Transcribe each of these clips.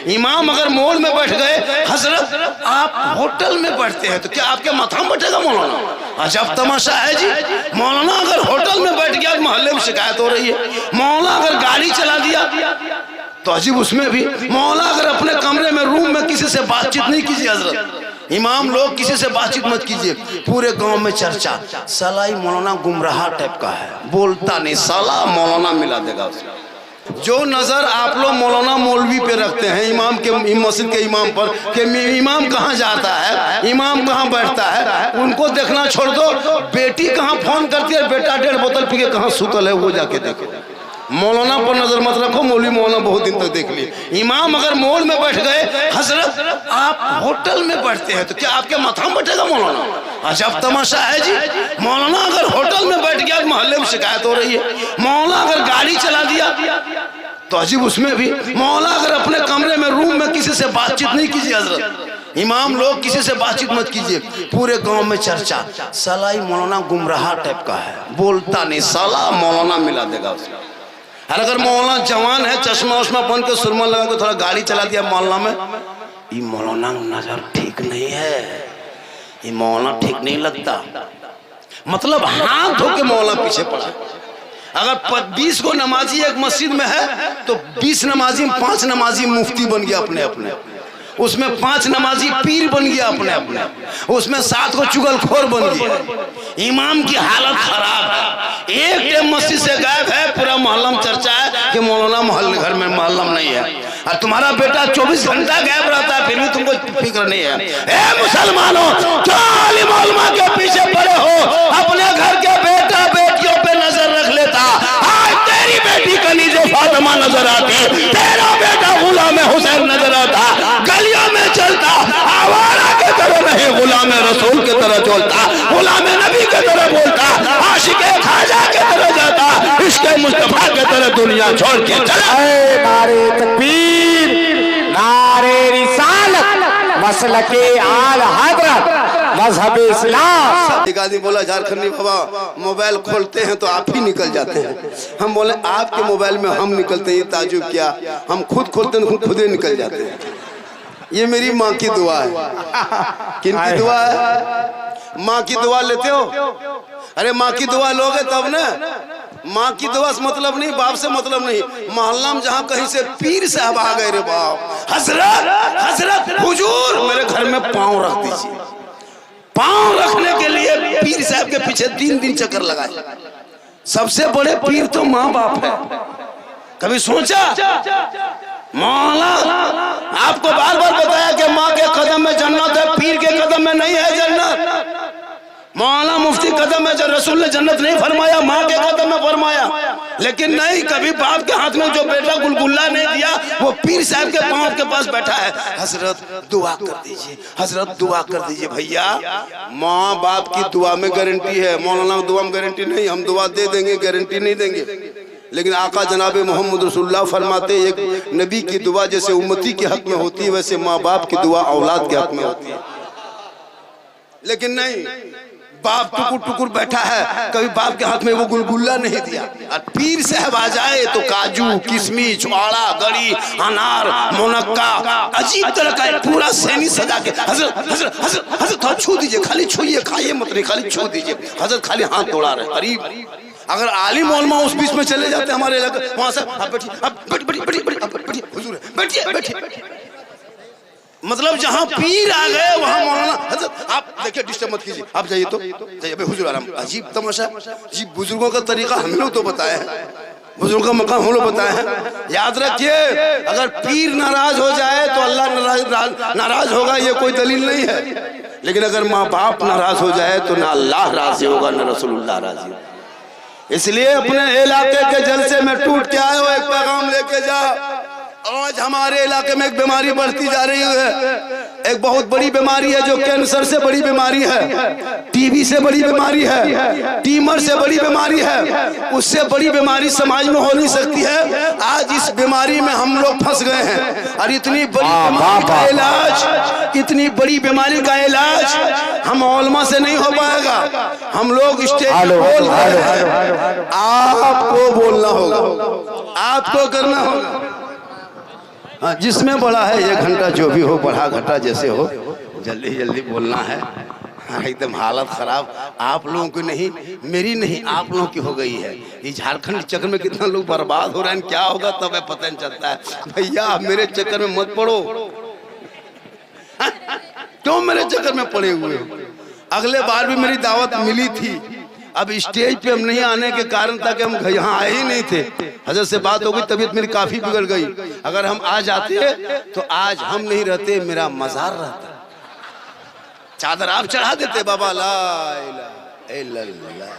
इमाम अगर मोड़ में बैठ गए, हजरत आप होटल में बैठते हैं तो क्या आपके माथा में बैठेगा मौलाना? अजब तमाशा है जी। मौलाना अगर होटल में बैठ गया, मोहल्ले में शिकायत हो रही है। मौलाना अगर गाड़ी चला दिया तो अजीब, उसमें भी। मौलाना अगर अपने कमरे में, रूम में किसी से बातचीत नहीं कीजिए हजरत। इमाम लोग किसी से बातचीत मत कीजिए। पूरे गांव में चर्चा, साला ही मौलाना गुमराह टाइप का है, बोलता नहीं, साला मौलाना मिला देगा उसको। जो नजर आप लोग मौलाना मौलवी पे रखते हैं, इमाम के, मस्जिद के इमाम पर, कि इमाम कहाँ जाता है, इमाम कहाँ बैठता है, उनको देखना छोड़ दो। बेटी कहाँ फोन करती है, बेटा 1.5 बोतल पी के कहाँ सुतल है, वो जाके देखो। मौलाना पर नजर मत रखो, मौलवी मौलाना बहुत दिन तक देख लिए। इमाम अगर मोड़ में बैठ गए, हजरत आप होटल में बैठते हैं तो क्या आपके माथा में बैठेगा मौलाना? अजब तमाशा है जी। मौलाना अगर होटल में बैठ गया, मोहल्ले में शिकायत हो रही है। मौलाना अगर गाड़ी चला दिया तो अजीब, उसमें भी। मौलाना अगर अपने कमरे में, रूम में किसी से बातचीत नहीं कीजिए हजरत। इमाम लोग किसी से बातचीत मत कीजिए। पूरे गांव में चर्चा, साला ही मौलाना गुमराह टाइप का है, बोलता नहीं, साला मौलाना मिला देगा उसको। अगर मौलाना जवान है, चश्मा उश्मा पहन के, सुरमा लगा के थोड़ा गाड़ी चला दिया मोहल्ला में, ये मौलाना नजर ठीक नहीं है, ये मौलाना ठीक नहीं लगता। मतलब हाथ धो के मौलाना पीछे पड़ा। अगर 20 को नमाजी एक मस्जिद में है तो 20 नमाजी में 5 नमाजी मुफ्ती बन गया अपने अपने, उसमें 5 नमाजी पीर बन गया अपने अपने, उसमें 7 को चुगलखोर बन गया। इमाम की हालत खराब है। एक टाइम मस्जिद से गायब है, पूरा मोहल्ला में चर्चा है कि मौलाना मोहल्ले घर में, मोहल्ला में नहीं है। और तुम्हारा बेटा 24 घंटा गायब रहता है, फिर भी तुमको फिक्र नहीं है। ए मुसलमानों, जो आलिम उलमा के पीछे पड़े हो, अपने घर के बेटा बेटियों पे नजर रख लेता। आज तेरी बेटी कनीज़े फातिमा नजर आती, तेरा बेटा गुलाम हुसैन नजर आता, गलियों में चलता, आवारा के तरह नहीं, गुलाम रसूल के तरह चलता, गुलाम नबी के तरह बोलता, आशिक़े ख्वाजा के तरह जाता, इश्क़े मुस्तफा के तरह दुनिया छोड़ के चला। नारे तकबीर, नारे रिसालत, मसलके आल हज़रत, मजहब इस्लाम। एक आदमी बोला, झारखंडी बाबा मोबाइल खोलते हैं तो आप ही निकल जाते हैं। हम बोले आपके मोबाइल में हम निकलते हैं, ये ताजुब क्या, हम खुद खोलते हैं खुद ही निकल जाते हैं। ये मेरी माँ की दुआ है। किन की दुआ है? माँ की दुआ लेते हो? अरे माँ की दुआ लोगे तब ना। माँ की दुआ से मतलब नहीं, बाप से मतलब नहीं। मोहल्ला में जहाँ कहीं से पीर साहब आ गए, रे बाप, हजरत हजरत हुजूर मेरे घर में पाँव रख दीजिए। पाँव रखने के लिए पीर साहब के पीछे 3 दिन चक्कर लगाए। सबसे बड़े पीर तो माँ बाप है। कभी सोचा? मौला आपको बार बार बताया कि माँ के कदम में जन्नत है, पीर के कदम में नहीं है जन्नत। मौलाना मुफ्ती कदम में जो रसूल ने जन्नत नहीं फरमाया, माँ के कदम में फरमाया। लेकिन नहीं, कभी बाप के हाथ में जो बेटा गुलगुल्ला नहीं दिया, वो पीर साहब के पाँव के पास बैठा है। हजरत दुआ कर दीजिए, हजरत दुआ कर दीजिए। भैया, माँ बाप की दुआ में गारंटी है, मौलाना की दुआ में गारंटी नहीं। हम दुआ दे देंगे, गारंटी नहीं देंगे। लेकिन आका जनाब मोहम्मद रसूलुल्लाह फरमाते, एक नबी की दुआ जैसे उम्मती के हक में होती है, वैसे माँ बाप की दुआ औलाद के हक में होती है। लेकिन नहीं, बाप टुकुर टुकुर बैठा है, कभी बाप के हाथ में वो गुलगुल्ला नहीं दिया। और पीर साहब आ जाए तो काजू, किशमिश, छुआड़ा, गड़ी, अनार, मुनक्का, अजीब तरह का पूरा सैनी सजा के, हजरत हजरत हजरत हजरत छू दीजिए, खाली छूइए, खाइए मत, नहीं खाली छू दीजिए। हजरत खाली हाथ दौड़ा रहे। करीब अगर आलिम उलमा उस बीच में चले जाते हमारे इलाके, वहां से आप बैठिए, आप बैठिए हुजूर, बैठिए बैठिए। मतलब जहाँ पीर आ गए वहाँ मौलाना, हजरत आप देखिए, डिस्टर्ब मत कीजिए, आप जाइए तो जाइए। भाई हुजूर आराम। अजीब तमाशा जी। बुजुर्गों का तरीका हम लोग तो बताए हैं, बुजुर्गों का मकाम हम लोग बताए हैं। याद रखिए, अगर पीर नाराज हो जाए तो अल्लाह नाराज होगा, ये कोई दलील नहीं है। लेकिन अगर माँ बाप नाराज हो जाए तो ना अल्लाह राजी होगा, ना रसूलुल्लाह राजी होगा। इसलिए अपने इलाके के जलसे में टूट के आए हो, एक पैगाम लेके जा। आज हमारे इलाके में एक बीमारी बढ़ती जा रही है, एक बहुत बड़ी बीमारी है जो कैंसर से बड़ी बीमारी है, टीबी से बड़ी बीमारी है, ट्यूमर से बड़ी बीमारी है। उससे बड़ी बीमारी समाज में हो नहीं सकती है। आज इस बीमारी में हम लोग फंस गए हैं। और इतनी बड़ी बीमारी का इलाज, इतनी बड़ी बीमारी का इलाज हम उलमा से नहीं हो पाएगा। हम लोग स्टेज पे बोल रहे हैं, आपको बोलना होगा, आपको करना होगा। हाँ, जिसमें बड़ा है 1 घंटा, जो भी हो, बढ़ा घटा जैसे हो, जल्दी जल्दी बोलना है। हाँ, एकदम हालत खराब आप लोगों की नहीं, मेरी नहीं, आप लोगों की हो गई है। ये झारखंड चक्कर में कितना लोग बर्बाद हो रहे हैं, क्या होगा तब पता नहीं चलता है। भैया आप मेरे चक्कर में मत पड़ो। क्यों मेरे चक्कर में पड़े हुए हो? अगले बार भी मेरी दावत मिली थी, अब स्टेज पे हम नहीं आने के कारण था कि हम यहाँ आए ही नहीं थे। हजरत से बात हो गई, तबीयत मेरी काफी बिगड़ गई। अगर हम आ जाते तो आज हम नहीं रहते, मेरा मजार रहता। चादर आप चढ़ा देते बाबा। ला इलाहा इल्लल्लाह।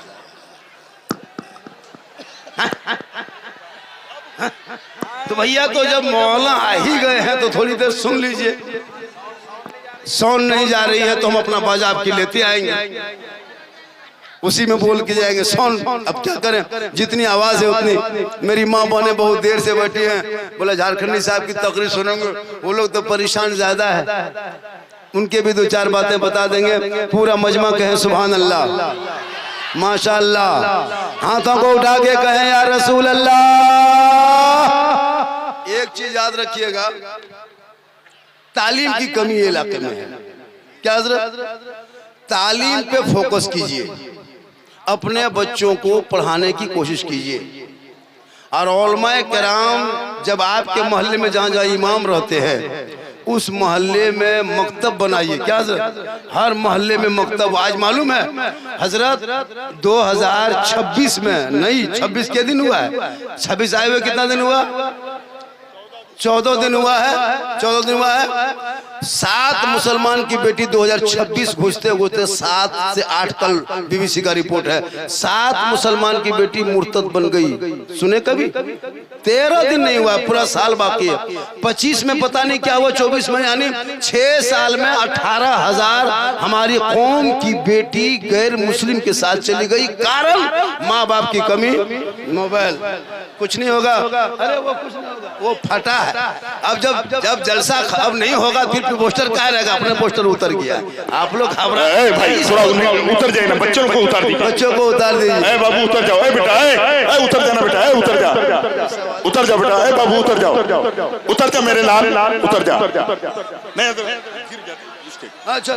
तो भैया तो जब मौला आ ही गए हैं तो थोड़ी देर सुन लीजिए। साउंड नहीं जा रही है तो हम अपना बाजा आपकी लेते आएंगे, उसी में बोल के जाएंगे। साउंड अब क्या करें, जितनी आवाज है उतनी। मेरी माँ बहने बहुत देर से बैठी हैं, बोला झारखंडी साहब की तकरीर सुनेंगे। वो लोग तो परेशान ज्यादा है, उनके भी 2-4 बातें बता देंगे। पूरा मजमा कहें सुभान अल्लाह माशाअल्लाह। हाथों को उठा के कहें या रसूल अल्लाह। एक चीज याद रखिएगा, तालीम की कमी ये इलाके में है। क्या हजरत? तालीम पे फोकस कीजिए, अपने बच्चों को पढ़ाने की कोशिश कीजिए। और उलमाए किराम जब आपके मोहल्ले में जहाँ जहाँ इमाम रहते हैं उस मोहल्ले में मकतब बनाइए। क्या हजरत? हर मोहल्ले में मकतब। आज मालूम है हजरत 2026 में नहीं, 26 के दिन हुआ है, 26 आए हुए कितना दिन हुआ? 14 दिन हुआ है, 14 दिन हुआ है। 7 मुसलमान की बेटी 2026 घुसते घुसते 7 से 8 कल बीबीसी का रिपोर्ट है, 7 मुसलमान की बेटी मुर्तद बन गई। सुने कभी? 13 दिन नहीं हुआ, पूरा साल बाकी है। 25 में पता नहीं क्या हुआ, 24 में, यानी 6 साल में 18,000 हमारी कौम की बेटी गैर मुस्लिम के साथ चली गई। कारण माँ बाप की कमी। मोबाइल कुछ नहीं होगा, अरे वो कुछ नहीं होगा, वो फटा है। अब जब जलसा अब नहीं होगा फिर पोस्टर क्या रहेगा? अपने पोस्टर उतर गया। आप लोग घबरा भाई, थोड़ा उतर जाए ना, बच्चों को उतार दीजिए, बच्चों को उतार दीजिए। बाबू उतर जाओ, बेटा उतर जाना, बेटा उतर जा, उतर जा बेटा, बाबू उतर जाओ, उतर जा मेरे लाल, उतर जा। अच्छा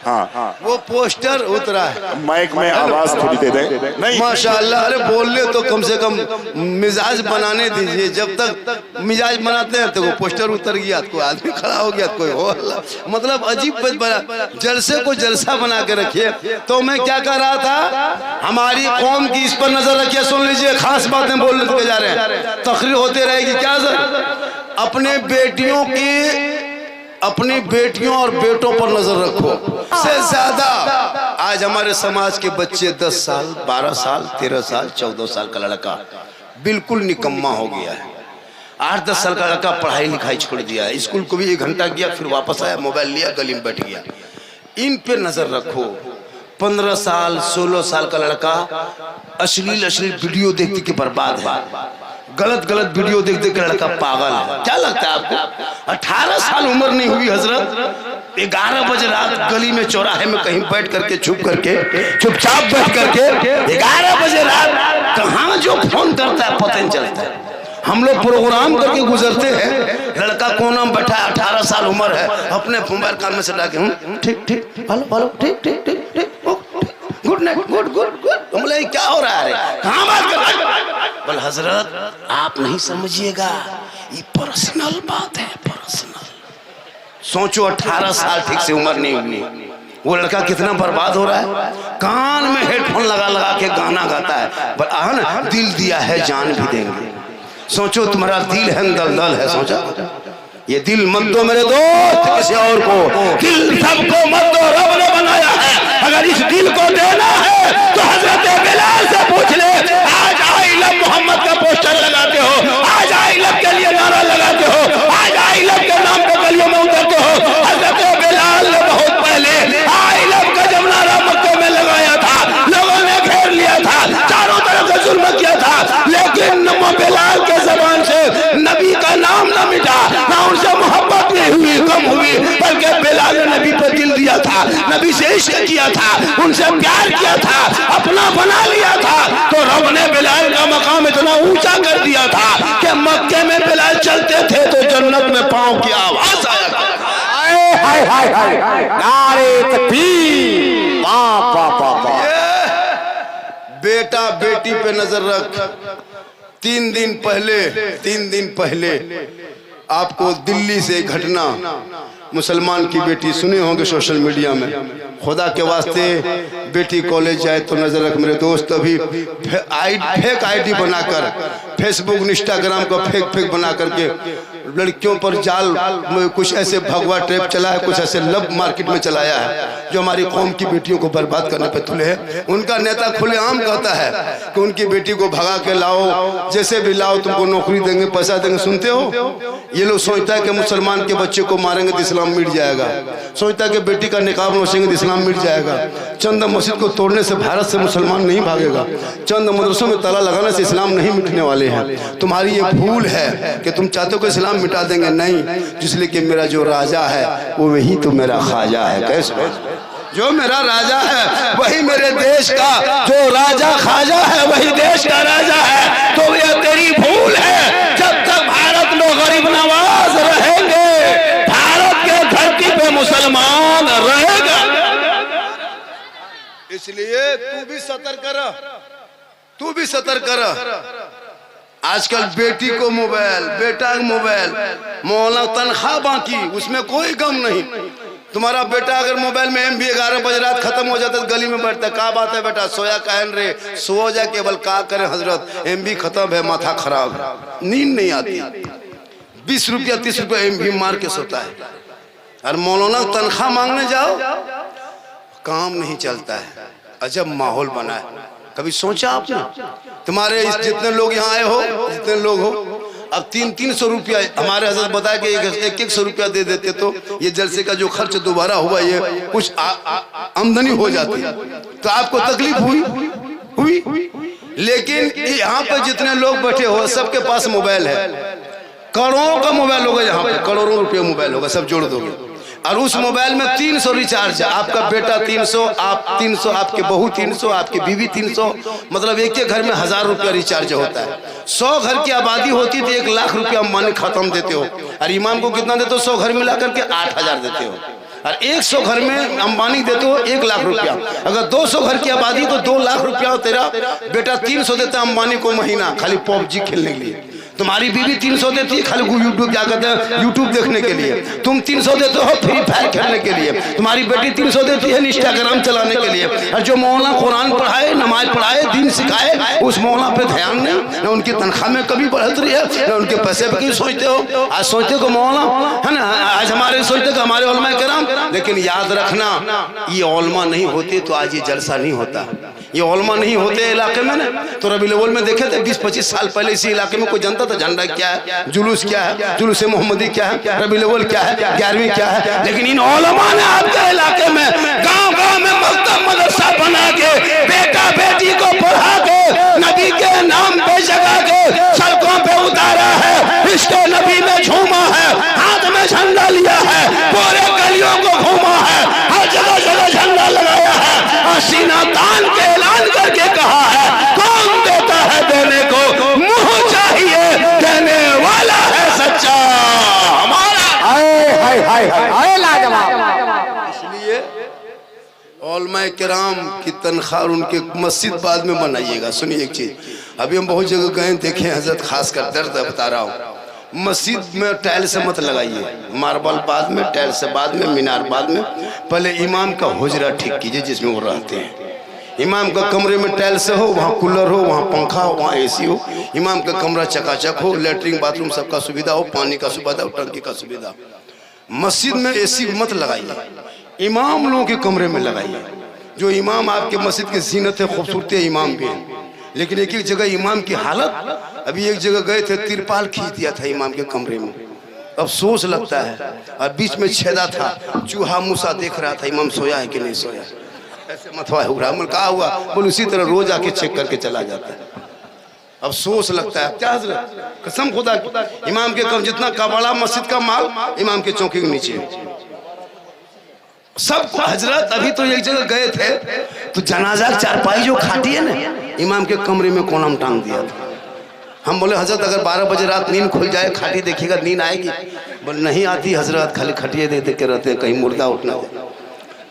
हाँ, वो पोस्टर उतरा है। माइक में आवाज थोड़ी दे दे। नहीं माशाअल्लाह, अरे बोलने तो कम से कम मिजाज बनाने दीजिए। जब तक मिजाज बनाते हैं तो वो पोस्टर उतर गया, कोई आदमी खड़ा हो गया, कोई हो, मतलब अजीब बना। जलसे को जलसा बना के रखिए। तो मैं क्या कह रहा था, हमारी कौम की इस पर नजर रखिए। सुन लीजिए, खास बातें बोलने के जा रहे हैं, तकरीर होते रहेगी। क्या सर? अपने बेटियों की, अपनी बेटियों और बेटों पर नजर रखो से ज्यादा। आज हमारे समाज के बच्चे 10 साल, 12 साल, 13 साल, 14 साल का लड़का बिल्कुल निकम्मा हो गया है। 8-10 साल का लड़का पढ़ाई लिखाई छोड़ दिया है, स्कूल को भी 1 घंटा गया, फिर वापस आया, मोबाइल लिया, गली में बैठ गया। इन पे नजर रखो। 15 साल, 16 साल का लड़का अश्लील वीडियो देख के बर्बाद है, गलत वीडियो देख के लड़का पागल है। क्या लगता है आपको? 18 साल उम्र नहीं हुई हजरत, 11 बजे रात गली में, चौराहे में कहीं बैठ करके चुपचाप बैठ करके 11 बजे रात कहाँ जो फोन करता है पता नहीं चलता है। हम लोग प्रोग्राम करके गुजरते हैं, लड़का कोना में बैठा है, 18 साल उम्र है, अपने मोबाइल कान में से डाके ठीक, हेलो ठीक, गुड नाइट, गुड। हम बोले क्या हो रहा है? कहाँ बात कर रहे हैं? बोले हजरत आप नहीं समझिएगा, ये पर्सनल बात है, पर्सनल। सोचो 18 साल ठीक से उम्र नहीं हुई, वो लड़का कितना बर्बाद हो रहा है। कान में हेडफोन लगा के गाना गाता है, बोला दिल दिया है जान भी देंगे। सोचो तुम्हारा दिल है दलदल है, सोचा ये दिल मत दो मेरे दोस्त किसी और को, दिल सबको मत दो, रब ने बनाया है। अगर इस दिल को देना है तो हजरत बिलाल से पूछ ले। आज आई लव मोहम्मद का पोस्टर लगाते हो, आज आई लव के लिए नारा लगाते हो, आज आई लव के नाम पे गलियों में उतरते हो। हजरत बिलाल ने बहुत पहले आई लव का जब नारा मक्के में लगाया था, लोगों ने घेर लिया था, चारों तरफ से जुल्म किया था, लेकिन बिलाल के जबान से नबी का नाम न मिटा, ना उनसे मोहब्बत नहीं हुई, कम हुई, बल्कि बिलाल ने नबी पर दिल दिया था। नबी से इश्क किया था, उनसे प्यार किया था, अपना बना लिया था, तो रब ने बिलाल का मकाम इतना ऊंचा कर दिया था कि मक्के में बिलाल चलते थे तो जन्नत में पांव की आवाज आया था। हाय हाय हाय, नारे तकबीर, वाह वाह वाह वाह। बेटा बेटी पे नजर रख। 3 दिन पहले आपको दिल्ली से घटना, मुसलमान की बेटी सुने होंगे सोशल मीडिया में, खुदा के वास्ते बेटी कॉलेज जाए तो नजर रख मेरे दोस्त। अभी फेक आईडी बनाकर फेसबुक इंस्टाग्राम का फेक बना करके लड़कियों पर जाल कुछ ऐसे भगवा ट्रैप चला है, कुछ ऐसे लब मार्केट में चलाया है जो हमारी कौम की बेटियों को बर्बाद करने पर तुले हैं। उनका नेता खुलेआम कहता है कि उनकी बेटी को भगा के लाओ, जैसे भी लाओ तुमको नौकरी देंगे, पैसा देंगे। सुनते हो, ये लोग सोचता है कि मुसलमान के बच्चे को मारेंगे तो इस्लाम मिट जाएगा, सोचता है कि बेटी का निकाब नोचेंगे तो इस्लाम मिट जाएगा। चंद मस्जिद को तोड़ने से भारत से मुसलमान नहीं भागेगा, चंद मदरसों में ताला लगाने से इस्लाम नहीं मिटने वाले हैं। तुम्हारी ये भूल है कि तुम चाहते हो कि इस्लाम मिटा देंगे, नहीं, इसलिए कि मेरा जो राजा है वो वही तो मेरा ख्वाजा है। कैसे? जो मेरा राजा है वही मेरे देश का, जो राजा ख्वाजा है वही देश का राजा है। तो ये तेरी भूल है। जब तक भारत में गरीब नवाज रहेंगे, भारत के धरती पे मुसलमान रहेगा। इसलिए तू भी सतर्क कर। आजकल बेटी को मोबाइल, बेटा को मोबाइल, मौला तनख्वाह बाकी, उसमें कोई गम नहीं। तुम्हारा बेटा अगर मोबाइल में MB 11 बजे रात खत्म हो जाता है तो गली में बैठता है, क्या बात है बेटा, सोया कहन रे, सो जा केवल, क्या करे हजरत, MB खत्म है, माथा खराब है, नींद नहीं आती, 20 रुपया 30 रुपया MB मार के सोता है। और मौलाना तनख्वाह मांगने जाओ, काम नहीं चलता है। अजब माहौल बना है। कभी सोचा आपने? तुम्हारे जितने लोग यहाँ आए हो, जितने लोग हो, अब 300 रुपया हमारे हजरत बताया कि 100 रुपया दे देते तो ये जलसे का जो खर्च दोबारा हुआ ये कुछ आमदनी हो जाती। तो आपको तकलीफ हुई। लेकिन यहाँ पे जितने लोग बैठे हो सबके पास मोबाइल है, करोड़ों का मोबाइल होगा, यहाँ पे करोड़ों रुपये मोबाइल होगा, सब जोड़ दोगे। और उस मोबाइल में 300 रिचार्ज है। आपका बेटा 300, आप 300, आपके बहू 300, आपकी बीवी 300, मतलब एक घर में 1000 रुपया रिचार्ज होता है। 100 घर की आबादी होती तो 1 लाख रुपया मानी खत्म देते हो। और इमाम को कितना देते हो? 100 घर मिला करके 8000 देते हो। और 100 घर में अंबानी देते हो 1 लाख रुपया। अगर 200 घर की आबादी तो 2 लाख रुपया तेरा बेटा 300 देता है अंबानी को महीना, खाली PUBG खेलने के लिए। तुम्हारी बीवी 300 देती है खाली यूट्यूब, क्या कहते हैं, यूट्यूब देखने के लिए। तुम 300 देते हो फ्री फायर खेलने के लिए। तुम्हारी बेटी 300 देती है इंस्टाग्राम चलाने के लिए। और जो मौलाना कुरान पढ़ाए, नमाज पढ़ाए, दीन सिखाए, उस मौलाना पे ध्यान नहीं, न उनकी तनख्वाह में कभी बढ़त रही है, न उनके पैसे पे कभी सोचते हो। आज सोचते हो मौलाना है ना, आज हमारे सोचते हो हमारे उलमा किराम, लेकिन याद रखना ये उलमा नहीं होते तो आज ये जलसा नहीं होता। ये उलमा नहीं होते इलाके में ना, तो रबीउल अव्वल में देखे थे 20-25 साल पहले इसी इलाके में कोई जानता था झंडा क्या है, जुलूस क्या है, जुलूस मोहम्मदी क्या है, रबीउल अव्वल क्या है, 11वीं क्या है। लेकिन इन उलमा ने आपके इलाके में गांव-गांव में मकतब मदरसा बना के बेटा बेटी को पढ़ा के नबी के नाम पे जगा के सड़कों पे उतारा है, इसके नबी में झूमा है, हाथ में झंडा लिया है, पूरे गलियों को घूमा है, हर जगह झंडा लगाया है, और सीना तान के ऐलान करके कहा है कौन देता है देने को, मुंह चाहिए देने वाला है सच्चा हमारा। हाय लाजवाब। इसलिए उलमा किराम की तनख्वाह उनके मस्जिद बाद में बनाइएगा। सुनिए एक चीज, अभी हम बहुत जगह गए देखे हजरत, खास कर दर्द बता रहा हूँ, मस्जिद में टाइल से मत लगाइए, मार्बल बाद में, टाइल से बाद में, मीनार बाद में। पहले इमाम का हुजरा ठीक कीजिए जिसमें वो रहते हैं। इमाम का कमरे में टाइल से हो, वहाँ कूलर हो, वहाँ पंखा हो, वहाँ AC हो, इमाम का कमरा चकाचक हो, लेटरिन बाथरूम सबका सुविधा हो, पानी का सुविधा हो, टंकी का सुविधा। मस्जिद में AC मत लगाइए, इमाम लोगों के कमरे में लगाइए। जो इमाम आपके मस्जिद की जीनत है, खूबसूरती है, इमाम भी है। लेकिन एक जगह इमाम की हालत, अभी एक जगह गए थे, तिरपाल खींच दिया था इमाम के कमरे में, अफसोस लगता है। और बीच में छेदा था, चूहा मूसा देख रहा था इमाम सोया है कि नहीं सोया, ऐसे मथवा हुआ, कहा हुआ बोल, उसी तरह रोज आके चेक करके चला जाता है। अफसोस लगता है। क्या हजरत, कसम खुदा की, इमाम के कम जितना कबाड़ा मस्जिद का माल इमाम के चौकी के नीचे, सबको हजरत अभी तो एक जगह गए थे तो जनाजा चारपाई जो खाटी है ना इमाम के कमरे में कोना में टांग दिया था। हम बोले हजरत अगर 12 बजे रात नींद खुल जाए खाटी देखिएगा नींद आएगी? बोले नहीं आती हजरत, खाली खटिए देख देख के रहते हैं कहीं मुर्दा उठना जाए।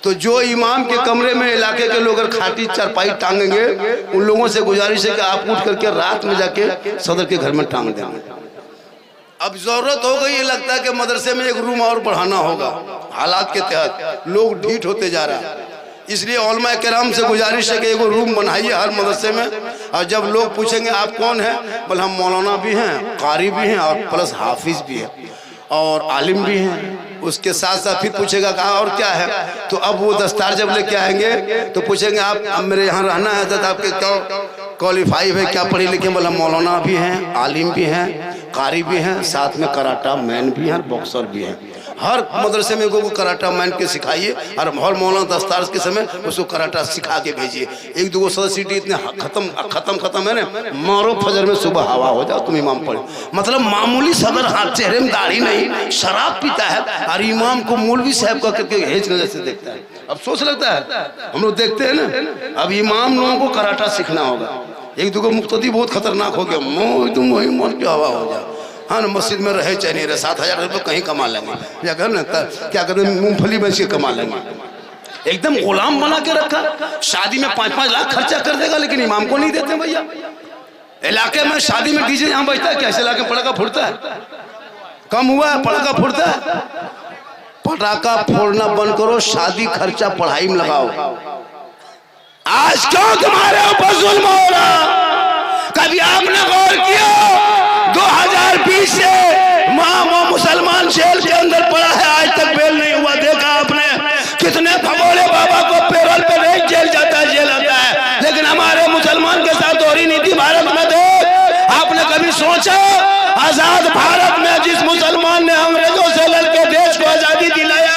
तो जो इमाम के कमरे में इलाके के लोग अगर खाटी चारपाई टांगेंगे उन लोगों से गुजारिश है कि आप उठ करके रात में जाके सदर के घर में टांग देंगे। अब जरूरत हो गई, ये लगता है कि मदरसे में एक रूम और बढ़ाना होगा। हालात के तहत लोग ढीठ होते जा रहा है, इसलिए उलमा किराम से गुजारिश है कि एक रूम बनाइए हर मदरसे में। और जब लोग पूछेंगे आप कौन है, बोले हम मौलाना भी हैं, कारी भी हैं और प्लस हाफिज भी हैं और आलिम भी हैं। उसके साथ साथ फिर पूछेगा कहा और क्या है, तो अब वो दस्तार जब लेके आएंगे तो पूछेंगे आप अब मेरे यहाँ रहना है तो आपके क्या क्वालिफाई है, क्या पढ़े लिखे? बोला मौलाना भी हैं, आलिम भी हैं, कारी भी हैं, साथ में कराटा मैन भी हैं, बॉक्सर भी हैं। हर मदरसे में को कराटा मैन के सिखाइए और हर मौलाना दस्तार के समय उसको कराटा सिखा के भेजिए। एक दो सदस्यटी इतने खत्म है ना, मारो फजर में सुबह हवा हो जाओ तुम इमाम पढ़ो। मतलब मामूली सदर हाथ चेहरे में दाढ़ी नहीं, शराब पीता है और इमाम को मौलवी साहब का करके हेज नजर से देखता है। अब सोच लगता है, हम लोग देखते हैं ना, अब इमाम लोगों को कराटा सीखना होगा। एक दो मुक्तदी बहुत खतरनाक हो गया, तुम वही मन की हवा हो जाओ। हाँ, मस्जिद में रहे चाहे नहीं रहे 7,000 रुपये कहीं कमा लेंगे, या कर ना क्या करते मूंगफली बेच के कमा लेंगे। एकदम गुलाम बना के रखा, शादी में 5-5 लाख खर्चा कर देगा लेकिन इमाम को नहीं देते भैया। इलाके में शादी में डीजे यहाँ बजता है, कैसे इलाके पटाखा फुटता है? कम हुआ है पटाखा फुटता है? पटाखा फोड़ना बंद करो, शादी खर्चा पढ़ाई में लगाओ। आज क्यों तुम्हारे ऊपर जुल्म हो रहा? कभी आपने गौर किया 2020 से मुसलमान जेल के अंदर पड़ा है, आज तक बेल नहीं हुआ। देखा आपने कितने भगोड़े बाबा को पैरोल पे नहीं जेल जाता है, जेल आता है, लेकिन हमारे मुसलमान के साथ दोहरी नीति भारत में दे। आपने कभी सोचा आजाद भारत में जिस मुसलमान ने अंग्रेजों से लड़के देश को आजादी दिलाया,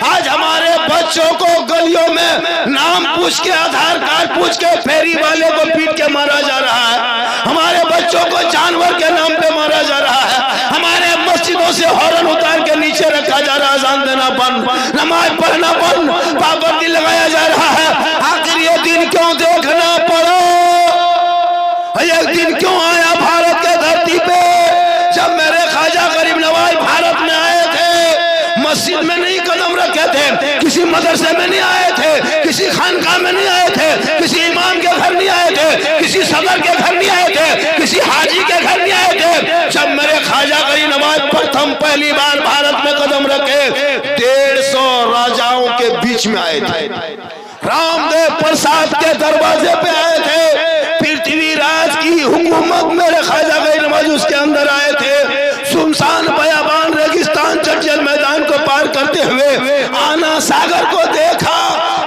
आज हमारे बच्चों को गलियों में नाम पूछ के, आधार कार्ड पूछ के फेरी वाले को पीट के मारा जा रहा है। हमारे बच्चों को जानवर के नाम पे मारा जा रहा है। हमारे मस्जिदों से हॉर्न उतार के नीचे रखा जा रहा है, अज़ान देना बंद, नमाज पढ़ना बंद, पाबंदी लगाया जा रहा है। आखिर ये दिन क्यों देखना पड़ा? ये दिन क्यों आया भारत के धरती पे? जब मेरे ख्वाजा गरीब नवाज भारत में आए थे, मस्जिद में नहीं कदम रखे थे, किसी मदरसे में नहीं आए थे, किसी खानकाह में नहीं आए थे, किसी इमाम के घर नहीं आए थे, किसी सदर के घर नहीं आए थे, किसी हाजी के घर नहीं आए थे। जब मेरे ख्वाजा गरीब नवाज प्रथम पहली बार भारत में कदम रखे, 150 राजाओं के बीच में आए थे, रामदेव प्रसाद के दरवाजे पे आए थे। पृथ्वीराज की हुकूमत मेरे ख्वाजा गरीब नवाज उसके अंदर आए थे। सुनसान बयाबान रेगिस्तान चंचल मैदान को पार करते हुए आना सागर को देखा।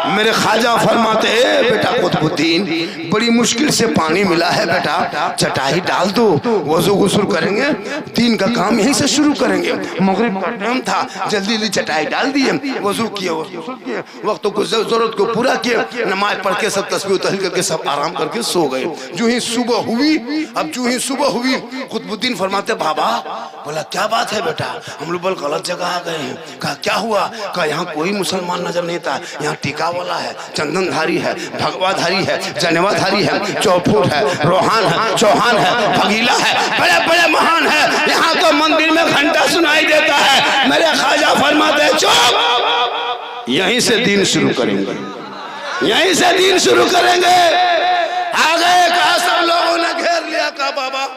मेरे ख्वाजा फरमाते हैं बेटा कुतुबुद्दीन, बड़ी मुश्किल से पानी मिला है बेटा, चटाई डाल दो, वजू गुस्ल करेंगे, दिन का काम यहीं से शुरू करेंगे। मगरिब का टाइम था, जल्दी जल्दी चटाई डाल दिए, वजू किए, वक्त को जरूरत को पूरा किए, नमाज पढ़ के सब तस्बीह तहलील करके सब आराम करके सो गए। जो ही सुबह हुई, अब जो ही सुबह हुई, कुतुबुद्दीन फरमाते बाबा, बोला क्या बात है बेटा, हम लोग गलत जगह आ गए हैं। कहा क्या हुआ? कहा यहाँ कोई मुसलमान नजर नहीं था, यहाँ टीका वाला है, चंदनधारी है, भगवाधारी है, जनेवाधारी है, चौफुट है, रोहान है, चौहान है, भगीला है, बड़े बड़े महान है। यहाँ तो मंदिर में घंटा सुनाई देता है। मेरे ख्वाजा फरमाते चुप, यहीं से दिन शुरू करेंगे, यहीं से दिन शुरू करेंगे। आ गए, कहा सब लोगों ने घेर लिया। कहा बाबा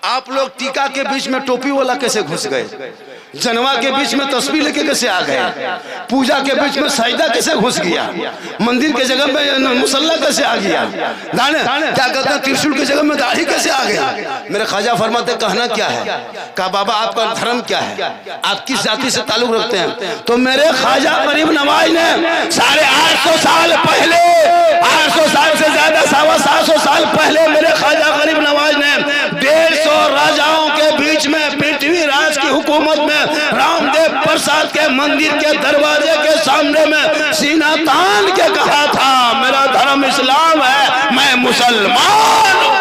आप लोग टीका के बीच में टोपी वाला कैसे घुस गए? जनवा के बीच में तस्बीह लेके कैसे आ गए? पूजा के बीच में सजदा कैसे घुस गया? मंदिर के जगह में मुसल्ला कैसे आ गया? दाने क्या कहते हैं त्रिशूल की जगह में दाढ़ी कैसे आ गया? मेरे ख्वाजा फरमाते कहना क्या है? कहा बाबा आपका धर्म क्या है, आप किस जाति से ताल्लुक रखते हैं? तो मेरे ख्वाजा गरीब नवाज ने 850 साल पहले, 800 साल से ज्यादा 750 साल पहले मेरे ख्वाजा गरीब नवाज ने 150 राजाओं के बीच में पृथ्वीराज की हुकूमत में रामदेव प्रसाद के मंदिर के दरवाजे के सामने में सीना तान के कहा था मेरा धर्म इस्लाम है, मैं मुसलमान हूं।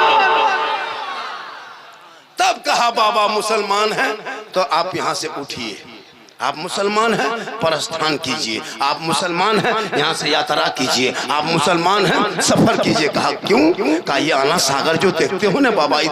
तब कहा बाबा मुसलमान हैं तो आप यहां से उठिए, आप मुसलमान हैं प्रस्थान कीजिए, आप मुसलमान हैं यहाँ से यात्रा कीजिए, आप मुसलमान हैं सफर कीजिए। कहा क्यों? कहा ये आना सागर जो देखते हो ना बाबा, ये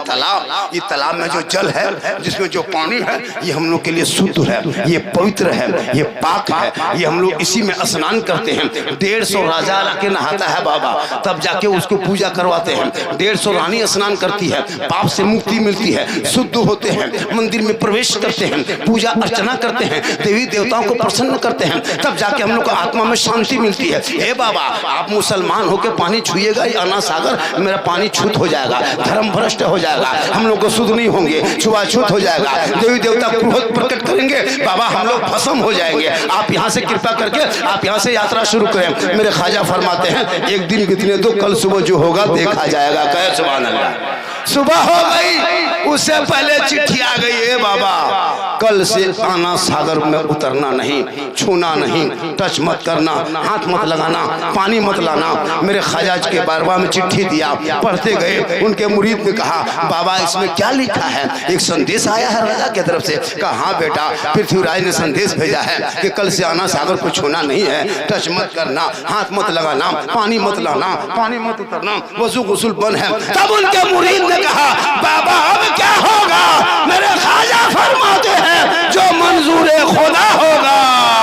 तालाब में जो जल है, जिसमें जो पानी है, ये हम लोग के लिए शुद्ध है, ये पवित्र है, ये पाक है, ये हम लोग इसी में स्नान करते हैं। 150 राजा आके नहाता है बाबा, तब जाके उसको पूजा करवाते हैं। 150 रानी स्नान करती है, पाप से मुक्ति मिलती है, शुद्ध होते हैं, मंदिर में प्रवेश करते हैं, पूजा अर्चना करते हैं, देवी देवताओं को प्रसन्न करते हैं, तब जाके हम लोग को आत्मा में शांति मिलती है। हे बाबा, आप मुसलमान होकर पानी छुएगा, ये आना सागर मेरा पानी छूत हो जाएगा, धर्म भ्रष्ट हो जाएगा, हम लोग को शुद्ध नहीं होंगे, छुआछूत हो जाएगा, देवी देवता क्रोध प्रकट करेंगे, बाबा हम लोग भस्म हो जाएंगे। आप यहाँ से कृपा करके आप यहाँ से यात्रा शुरू करें। मेरे ख्वाजा फरमाते हैं एक दिन कितने तो कल सुबह जो होगा देखा जाएगा। कहे सुभान अल्लाह। सुबह हो गई, उससे पहले चिट्ठी आ गई है बाबा, कल से आना सागर में उतरना नहीं, छूना नहीं, टच मत करना, हाथ मत लगाना, पानी मत लाना। मेरे ख्वाजा के बारगाह में चिट्ठी दिया, पढ़ते गए। उनके मुरीद ने कहा बाबा इसमें क्या लिखा है? एक संदेश आया है राजा की तरफ से। कहा हाँ बेटा, पृथ्वीराज ने संदेश भेजा है कि कल से आना सागर को छूना नहीं है, टच मत करना, हाथ मत लगाना, पानी मत लाना, पानी मत उतरना, वजू गुस्ल बंद है। तब उनके मुरीद ने कहा बाबा अब क्या होगा? मेरे ख्वाजा फरमाते हैं जो मंजूर खुदा होगा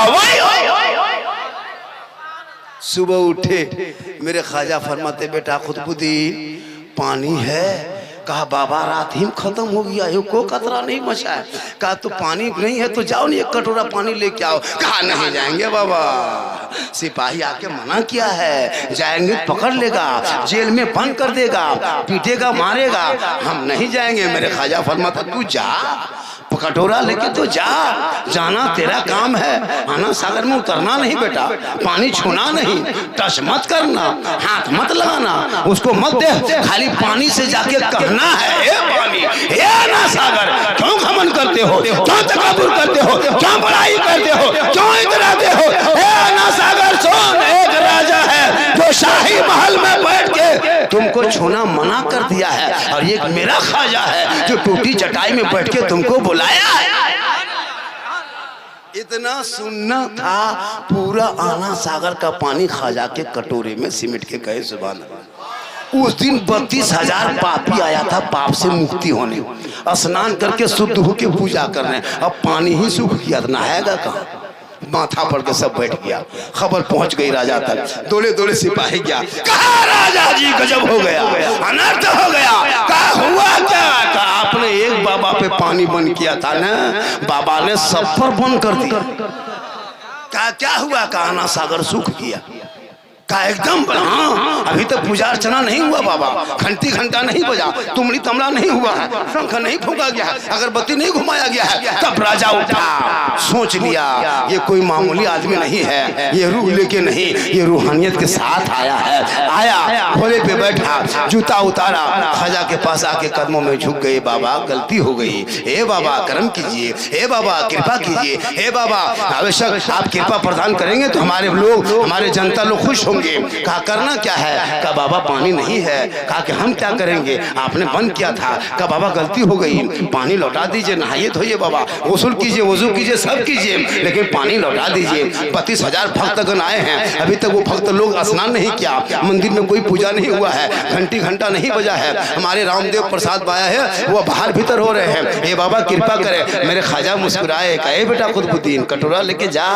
वही होगा। सुबह उठे, मेरे ख्वाजा फरमाते बेटा खुदबुद्दीन पानी है? कहा बाबा रात ही खत्म हो गया है, को कतरा नहीं बचा है। कहा तो पानी नहीं है तो जाओ नहीं, एक कटोरा पानी लेके आओ। कहा नहीं जाएंगे बाबा, सिपाही आके मना किया है, जाएंगे पकड़ लेगा, जेल में बंद कर देगा, पीटेगा, मारेगा, हम नहीं जाएंगे। मेरे ख्वाजा फरमाता तू जा, कटोरा लेके तो जा, जाना तेरा काम है, आना सागर में उतरना नहीं बेटा, पानी छूना नहीं, टच मत करना, हाथ मत लगाना, उसको मत दे, खाली पानी से जाके कहना है ए पानी, ए आना सागर क्यों घमंड करते हो, क्यों तकब्बुर करते हो, क्यों बड़ाई करते हो, क्यों इतराते हो? ए आना सागर सुन, एक राजा है जो शाही महल में बैठ के तुमको छूना मना कर दिया है, और एक मेरा ख्वाजा है जो टूटी चटाई में बैठ के तुमको बुलाया है। इतना सुनना था, पूरा आना सागर का पानी ख्वाजा के कटोरे में सिमट के कहे सुभान अल्लाह। उस दिन 32,000 पापी आया था पाप से मुक्ति होने, स्नान करके शुद्ध होके पूजा करने। अब पानी ही सूख गया, नहाएगा कहाँ? माथा पड़ के सब बैठ गया। खबर पहुंच गई राजा तक, दौड़े दौड़े सिपाही गया, कहा राजा जी गजब हो गया, अनर्थ हो गया। कहा हुआ क्या? कहा आपने एक बाबा पे पानी बंद किया था ना, बाबा ने सब पर बंद कर दिया। कहा क्या हुआ? कहा आना सागर सूख गया। का एकदम हाँ, अभी तक पूजा अर्चना नहीं हुआ बाबा, घंटी घंटा नहीं बजा, तुमड़ी तमड़ा नहीं हुआ है, शंख नहीं फूंका गया है, अगरबत्ती नहीं घुमाया गया है। तब राजा उठा, सोच लिया ये कोई मामूली आदमी नहीं है, ये रूह लेके नहीं, ये रूहानियत के साथ आया है। आया घोड़े पे बैठा, जूता उतारा, ख्वाजा के पास आके कदमों में झुक गए। बाबा गलती हो गई, हे बाबा करम कीजिए, हे बाबा कृपा कीजिए, हे बाबा आवश्यक आप कृपा प्रदान करेंगे तो हमारे लोग, हमारे जनता लोग खुश होंगे। कहा करना क्या है? कहा बाबा पानी नहीं है। कहा कि हम क्या करेंगे, आपने बंद किया था। कहा बाबा गलती हो गई, पानी लौटा दीजिए, नहाइए धोइए बाबा, गुस्ल कीजिए, वजू कीजिए, सब कीजिए, लेकिन पानी लौटा दीजिए। 32,000 भक्तगण आए हैं, अभी तक वो भक्त लोग स्नान नहीं किया, मंदिर में कोई पूजा नहीं हुआ है, घंटी घंटा नहीं बजा है, हमारे रामदेव प्रसाद आया है वो बाहर भीतर हो रहे हैं, ये बाबा कृपा करे। मेरे ख्वाजा मुस्कुराए, कहे बेटा खुदबुद्दीन कटोरा लेके जा,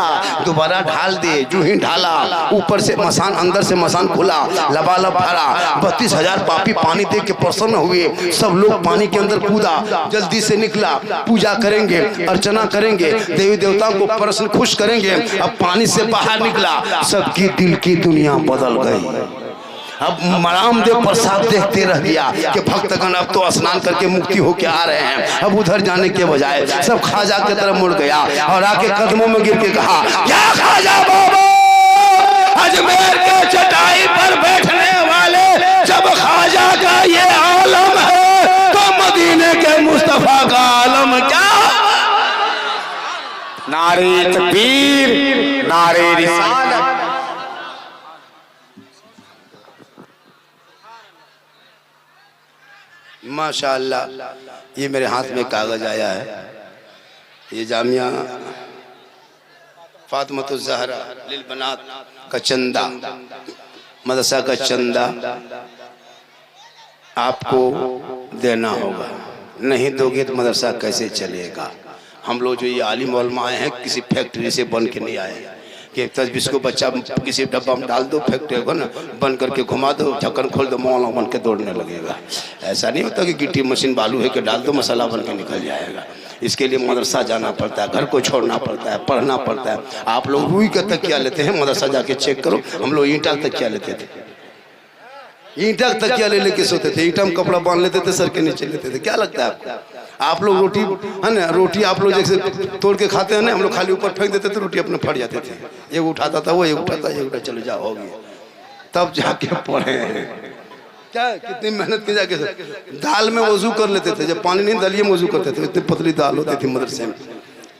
दोबारा ढाल दे। जो ही ढाला, ऊपर से मसान, अंदर से मसान खुला, लबालब भरा। 32,000 पापी पानी देख के प्रसन्न हुए, सब लोग पानी के अंदर कूदा, जल्दी से निकला, पूजा करेंगे, अर्चना करेंगे, देवी देवताओं को प्रसन्न खुश करेंगे। अब पानी से बाहर निकला, सबकी दिल की दुनिया बदल गई। अब रामदेव प्रसाद देखते रह गया कि भक्तगण अब तो स्नान करके मुक्ति होके आ रहे हैं, अब उधर जाने के बजाय सब ख्वाजा की तरफ मुड़ गया और आके कदमों में गिर के कहा क्या ख्वाजा बाबा, अजमेर के चटाई पर बैठने वाले जब ख्वाजा का ये आलम है तो मदीने के मुस्तफा का आलम क्या? नारे तकबीर, नारे रिसालत। माशाअल्लाह, ये मेरे हाथ में कागज आया है, ये जामिया फातिमातुज़ ज़हरा लिल बनात का चंदा, मदरसा का चंदा आपको देना होगा, नहीं दोगे तो मदरसा कैसे चलेगा। हम लोग जो ये आलिम उलमा आए हैं किसी फैक्ट्री से बन के नहीं आए कि तजबीज को बच्चा किसी डब्बा में डाल दो, फैक्ट्री को ना बंद करके घुमा दो, ढक्कन खोल दो, मौला बन के दौड़ने लगेगा। ऐसा नहीं होता कि गिट्टी मशीन बालू है कि डाल दो मसाला बन के निकल जाएगा। इसके लिए मदरसा जाना पड़ता है, घर को छोड़ना पड़ता है, पढ़ना पड़ता है। आप लोग रुई का तकिया लेते हैं, मदरसा जाके चेक करो, हम लोग ईंटा तकिया लेते थे, ईंटा तकिया ले लेके सोते थे, ईंटा में कपड़ा बांध लेते थे, सर के नीचे लेते थे। क्या लगता है आपको? आप लोग रोटी है ना, रोटी आप लोग जैसे तोड़ के खाते हैं ना, हम लोग खाली ऊपर फेंक देते थे, रोटी अपने फट जाते थे। एक उठाता था वो, एक उठाता, एक उठा, चलो जाओ हो गया। तब जाके पढ़े क्या, कितनी मेहनत की जाके। दाल में वजू कर लेते थे, जब पानी नहीं दलिए में वजू करते थे, इतनी पतली दाल होती थी मदरसे में।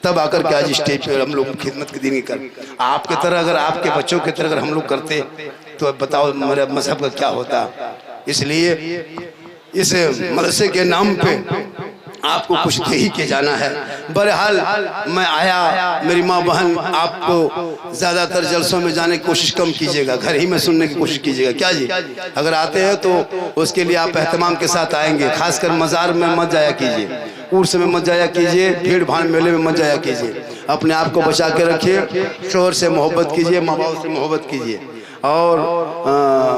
तब आकर के आज स्टेज पे हम लोग खिदमत के दिन कर, आपके तरह अगर आपके बच्चों की तरह अगर हम लोग करते तो बताओ मेरे मजहब का क्या होता। इसलिए इस मदरसे के नाम पे आपको कुछ दे ही के जाना है। बहरहाल मैं आया, मेरी माँ बहन आपको ज़्यादातर जलसों में जाने की कोशिश कम कीजिएगा, घर ही में सुनने की कोशिश कीजिएगा। क्या जी, अगर आते हैं तो उसके लिए आप एहतमाम के साथ आएंगे। खासकर मज़ार में मत जाया कीजिए, उर्स में मत जाया कीजिए, भीड़ भाड़ मेले में मत जाया कीजिए। अपने आप को बचा के रखिए, शोहर से मोहब्बत कीजिए, माँ बाप से मोहब्बत कीजिए। और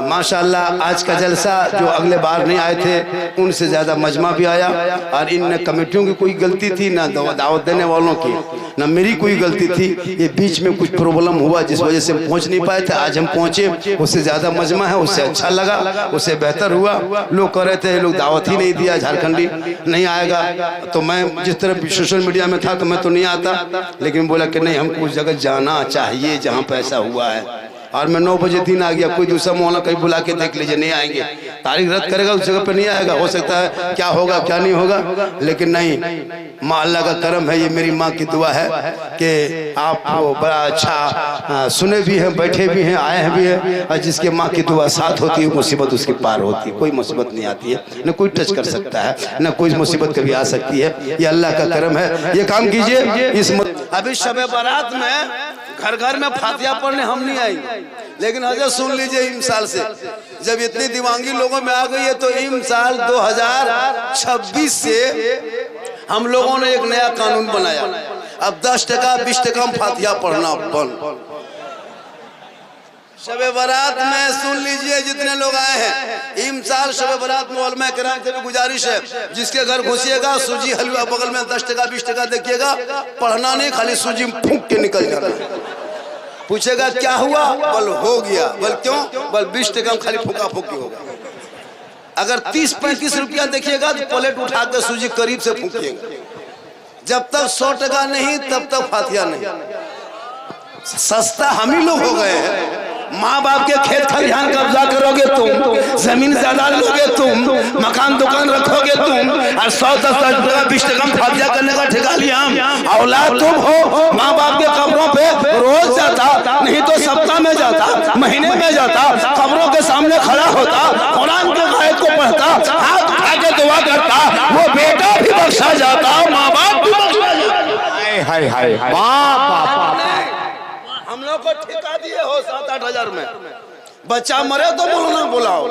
माशाअल्लाह आज का जलसा जो अगले बार नहीं आए थे उनसे ज़्यादा मजमा भी आया। और इन कमेटियों की कोई गलती थी ना, दावत देने वालों की ना मेरी कोई गलती थी। ये बीच में कुछ प्रॉब्लम हुआ जिस वजह से पहुंच नहीं पाए थे। आज हम पहुंचे, उससे ज़्यादा मजमा है, उससे अच्छा लगा, उससे बेहतर हुआ। लोग कह रहे थे लोग दावत ही नहीं दिया, झारखंडी नहीं आएगा। तो मैं जिस तरह सोशल मीडिया में था तो मैं तो नहीं आता, लेकिन बोला कि नहीं हमको उस जगह जाना चाहिए जहाँ पर ऐसा हुआ है। और मैं 9 बजे दिन आ गया। कोई दूसरा मौलाना कहीं बुला के देख लीजिए, नहीं आएंगे, तारीख रद्द करेगा, उस जगह पे नहीं आएगा। हो सकता है क्या होगा क्या नहीं होगा, लेकिन नहीं, माँ अल्लाह का करम है। ये मेरी माँ की दुआ है कि आप बड़ा अच्छा सुने भी हैं, बैठे भी हैं, आए हैं भी हैं। और जिसके माँ की दुआ साथ होती है मुसीबत उसकी पार होती है। कोई मुसीबत नहीं आती है, न कोई टच कर सकता है, न कोई मुसीबत कभी आ सकती है। ये अल्लाह का करम है। ये काम कीजिए। इस अभी शब बारात में घर घर में फातिहा पढ़ने हम नहीं आएंगे, लेकिन हजरत सुन लीजिए, इम साल से जब इतनी दीवानगी लोगों में आ गई है तो इम साल 2026 से हम लोगों ने एक नया कानून बनाया। अब 10 टका 20 टका में फातिहा पढ़ना बंद। शब बारात में सुन लीजिए जितने लोग आए हैं, इम साल शब बारात में उलमा किराम से भी गुजारिश है, जिसके घर घुसिएगा सूजी हलवा बगल में 10 टका 20 टका देखिएगा, पढ़ना नहीं, खाली सूजी फूंक के निकल जाना। पूछेगा क्या हुआ, बल हो गया, बल क्यों, बल 20 टका खाली फूका फूकी होगा। अगर 30-35 रुपया देखिएगा तो प्लेट उठा कर सूजी करीब से फूकिएगा। जब तक 100 टका नहीं तब तक फातिहा नहीं। सस्ता हम ही लोग हो गए हैं। माँ बाप के खेत खलिहान कब्जा करोगे तुम, जमीन जायदाद लोगे तुम, मकान दुकान रखोगे तुम, और 100-10 टका 20 टका फातिहा करने का ठेका लिया हम। औलाद तुम हो, माँ बाप के कब्रों पे रोज जाता, नहीं तो सप्ताह में जाता, महीने में जाता, कब्रों के सामने खड़ा होता, कुरान के आयत को पढ़ता, हाथ उठा के दुआ करता, वो बेटा भी बख्शा जाता, माँ बाप भी बख्शा जाता। हाय हाय बाप, हम लोग को ठेका दिए हो 7-8 हजार में। बच्चा मरे तो मौलाना बुलाओ,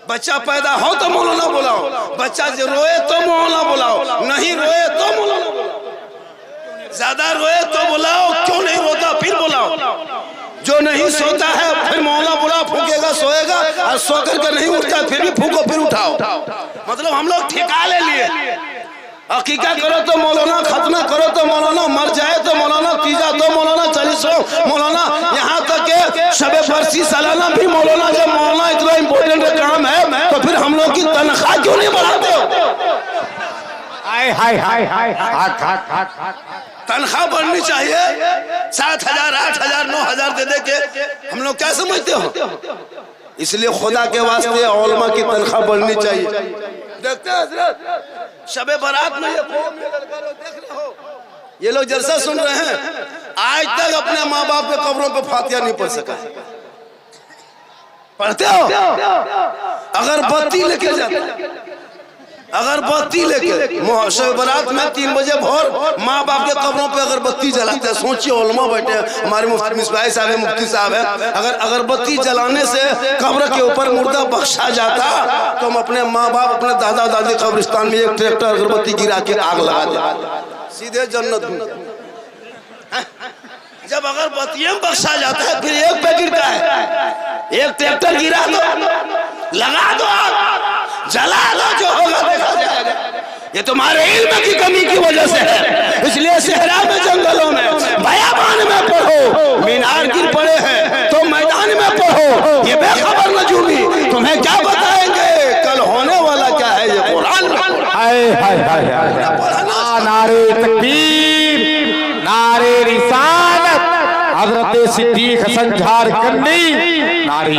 बच्चा पैदा हो तो मौलाना बुलाओ, बच्चा जो रोए तो मौलाना बुलाओ, नहीं रोए तो मौलाना बुलाओ, ज्यादा रोए तो बुलाओ, क्यों नहीं रोता फिर बुलाओ, जो नहीं सोता है फिर मौलाना बुलाओ, फूकेगा सोएगा, और सो करके नहीं उठता फिर भी फूको फिर उठाओ। मतलब हम लोग ठेका ले लिए। अकीका करो तो मौलाना, खतना करो तो मौलाना, मर जाए तो मौलाना, तीजा तो मौलाना, 40 मौलाना, यहाँ तक के शबे बरसी सालाना भी मौलाना। जब मौलाना इतना इम्पोर्टेंट काम है तो फिर हम लोग की तनख्वाह क्यों नहीं बढ़ाते हो? हाय हाय हाय हाय, तनख्वाह बढ़नी चाहिए। 7,000 8,000 9,000 दे के हम लोग क्या समझते हो? इसलिए खुदा के वास्ते उलमा की तनख्वाह बढ़नी चाहिए। देखते हैं हजरत शबे बारात में ये लड़का लोग देख रहे हो, ये लोग जलसा सुन रहे हैं, आज तक अपने माँ बाप के कब्रों पे फातिहा नहीं पढ़ सका। पढ़ते हो? अगर बत्ती लेके जाते अगरबत्ती लेके शब बारात में 3 बजे भोर माँ बाप के कब्रों पे अगरबत्ती जलाते हैं। सोचिए उलमा बैठे हैं, हमारे मुफ्ती मिसबाह साहब है, मुफ्ती साहब है, अगर अगरबत्ती जलाने से कब्र के ऊपर मुर्दा बख्शा जाता तो हम अपने माँ बाप अपने दादा दादी कब्रिस्तान में एक ट्रैक्टर अगरबत्ती गिरा के आग लगा दे, सीधे जन्नत में। जब अगरबत्तियां बख्शा जाता है फिर एक पैकेट का है, एक ट्रैक्टर गिरा दो, लगा दो, जला दो, जो होगा देखा जाएगा। ये तुम्हारे इल्म की कमी की वजह से है, इसलिए सहरा में, जंगलों में, बयाबान में पढ़ो, मीनार गिर पड़े हैं तो मैदान में पढ़ो। ये बेखबर नजूमी तुम्हें क्या बताएंगे कल होने वाला क्या है, ये कुरान में। हाय हाय हाय हाय, नारे तकबीर, नारे रिसालत, हजरत सिद्दीक हसन झारखंडी, नारे।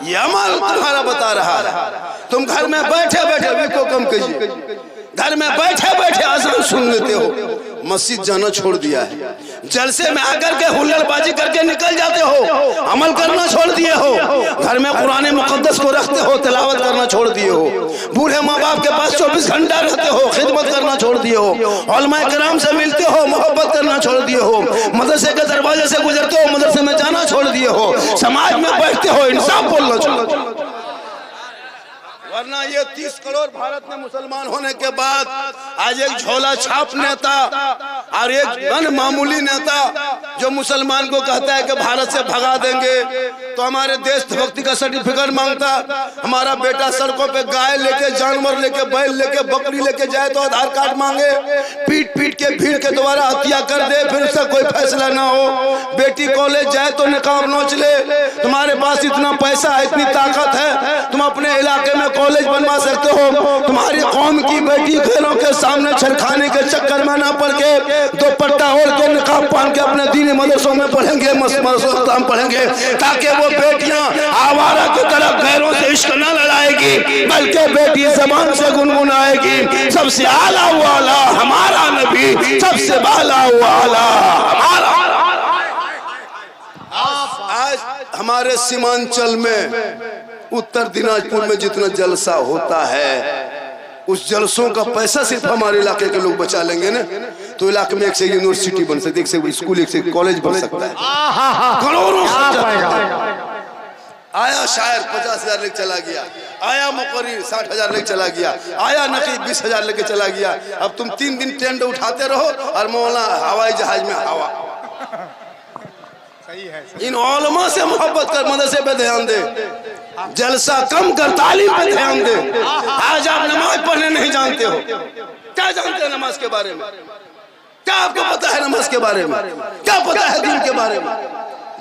ये अमल तुम्हारा बता रहा है। तुम घर में बैठे बैठे भी को कम कीजिए, घर में बैठे बैठे अज़ान सुन लेते हो, मस्जिद जाना छोड़ दिया है, जलसे में आकर के हुल्लड़बाजी करके निकल जाते हो, अमल करना छोड़ दिए हो, घर में कुरान मुक़द्दस को रखते हो, तिलावत करना छोड़ दिए हो, बूढ़े माँ बाप के पास 24 घंटा रहते हो, खिदमत करना छोड़ दिए हो, उलमा किराम से मिलते हो, मोहब्बत करना छोड़ दिए हो, मदरसे के दरवाजे से गुजरते हो, मदरसे में जाना छोड़ दिए हो, समाज में बैठते हो, इंसाफ बोलना छोड़ दिए हो। वरना ये 30 करोड़ भारत में मुसलमान होने के बाद आज एक झोला छाप नेता और एक मन मामूली नेता जो मुसलमान को कहता है कि भारत से भगा देंगे तो हमारे देशभक्ति का सर्टिफिकेट मांगता, हमारा बेटा सड़कों पे गाय लेके, जानवर लेके, बैल लेके, बकरी लेके जाए तो आधार कार्ड मांगे, पीट पीट के भीड़ के द्वारा हत्या कर दे, फिर उसका कोई फैसला ना हो, बेटी कॉलेज जाए तो निकाब नोच ले। तुम्हारे पास इतना पैसा है, इतनी ताकत है, तुम अपने इलाके में कॉलेज बनवा सकते हो, तुम्हारी कौम की बेटी घरों के सामने छरखाने के चक्कर में ना पड़ के दुपट्टा ओढ़ के निकाब पहन के अपने दीनी मदरसों में पढ़ेंगे, मदरसों पढ़ेंगे, ताकि वो बेटियां आवारा की तरह गैरों से इश्क न लड़ाएगी, बल्कि बेटी जबान से गुनगुनाएगी, सबसे आला वाला हमारा नबी, सबसे बाला वाला हमारा। आज हमारे सीमांचल में, उत्तर दिनाजपुर में जितना जलसा होता है, उस जलसों का पैसा सिर्फ हमारे इलाके के लोग बचा लेंगे ना तो इलाके में एक से यूनिवर्सिटी बन सकती है, एक से स्कूल, एक से कॉलेज बन सकता है। करोड़ों आया शायर 50,000 लेके चला गया, आया मुकर्रिर 60,000 लेके चला गया, आया नकीब 20,000 लेके चला गया। अब तुम 3 दिन टेंट उठाते रहो और मौला हवाई जहाज में हवा। इन उलमा से मोहब्बत कर, मदरसे पे ध्यान दे, जलसा कम कर, तालीम पे ध्यान दे। आज आप नमाज पढ़ने नहीं जानते हो, क्या जानते हैं नमाज के बारे में? क्या आपको पता है नमाज के बारे में? क्या पता है दीन के बारे में?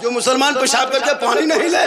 जो मुसलमान पेशाब करके पानी नहीं ले,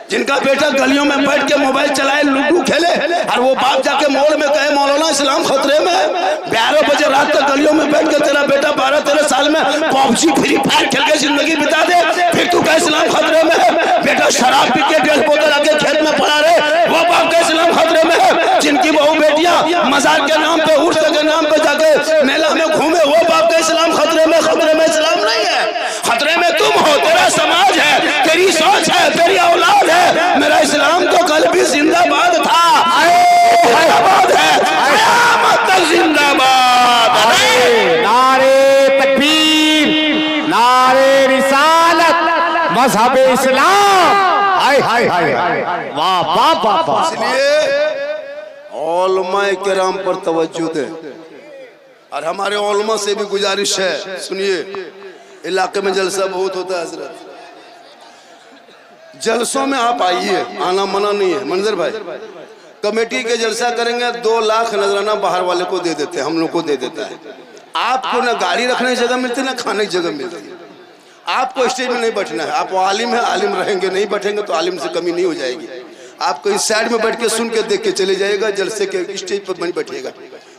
जिनका बेटा गलियों में बैठ के मोबाइल चलाए, लूडो खेले, और वो बाप जाके मोड़ में कहे मौलाना इस्लाम खतरे में है, 12 बजे रात तक गलियों में बैठ के तेरा बेटा 12-13 साल में पबजी फ्री फायर खेल के जिंदगी बिता दे, फिर तू कहे इस्लाम खतरे में है। बेटा शराब पी के 1.5 बोतल आके खेत में पड़ा रहे, वो बाप का इस्लाम खतरे में है। जिनकी बहू बेटियां मजार के नाम पे, उर्स के नाम पे जाके मेला में घूमे, वो बाप का इस्लाम खतरे में। खतरे में इस्लाम नहीं है, खतरे में तुम हो, तेरा समाज है, तेरी सोच है, तेरी औलाद है। मेरा इस्लाम तो कल भी जिंदाबाद था, जिंदाबाद है, क़यामत तक जिंदाबाद। नारे तकबीर, नारे रिसालत, मज़हब इस्लाम, हाय हाय हाय, वाह वाह वाह वाह। इसलिए उलमाए किराम पर तवज्जो दें और हमारे उलमा से भी गुजारिश है, सुनिए, इलाके में जलसा बहुत होता है हजरत, जलसों में आप आइए, आना मना नहीं है। मंजर भाई, कमेटी के जलसा करेंगे 2 लाख नजराना बाहर वाले को दे देते हैं, हम लोग को दे देता है। आपको ना गाड़ी रखने की जगह मिलती, ना खाने की जगह मिलती। आपको स्टेज में नहीं बैठना है, आप आलिम है, आलिम रहेंगे, नहीं बैठेंगे तो आलिम से कमी नहीं हो जाएगी। आपको इस साइड में बैठ के सुन के देख के चले जाएगा, जलसे के स्टेज पर नहीं बैठेगा।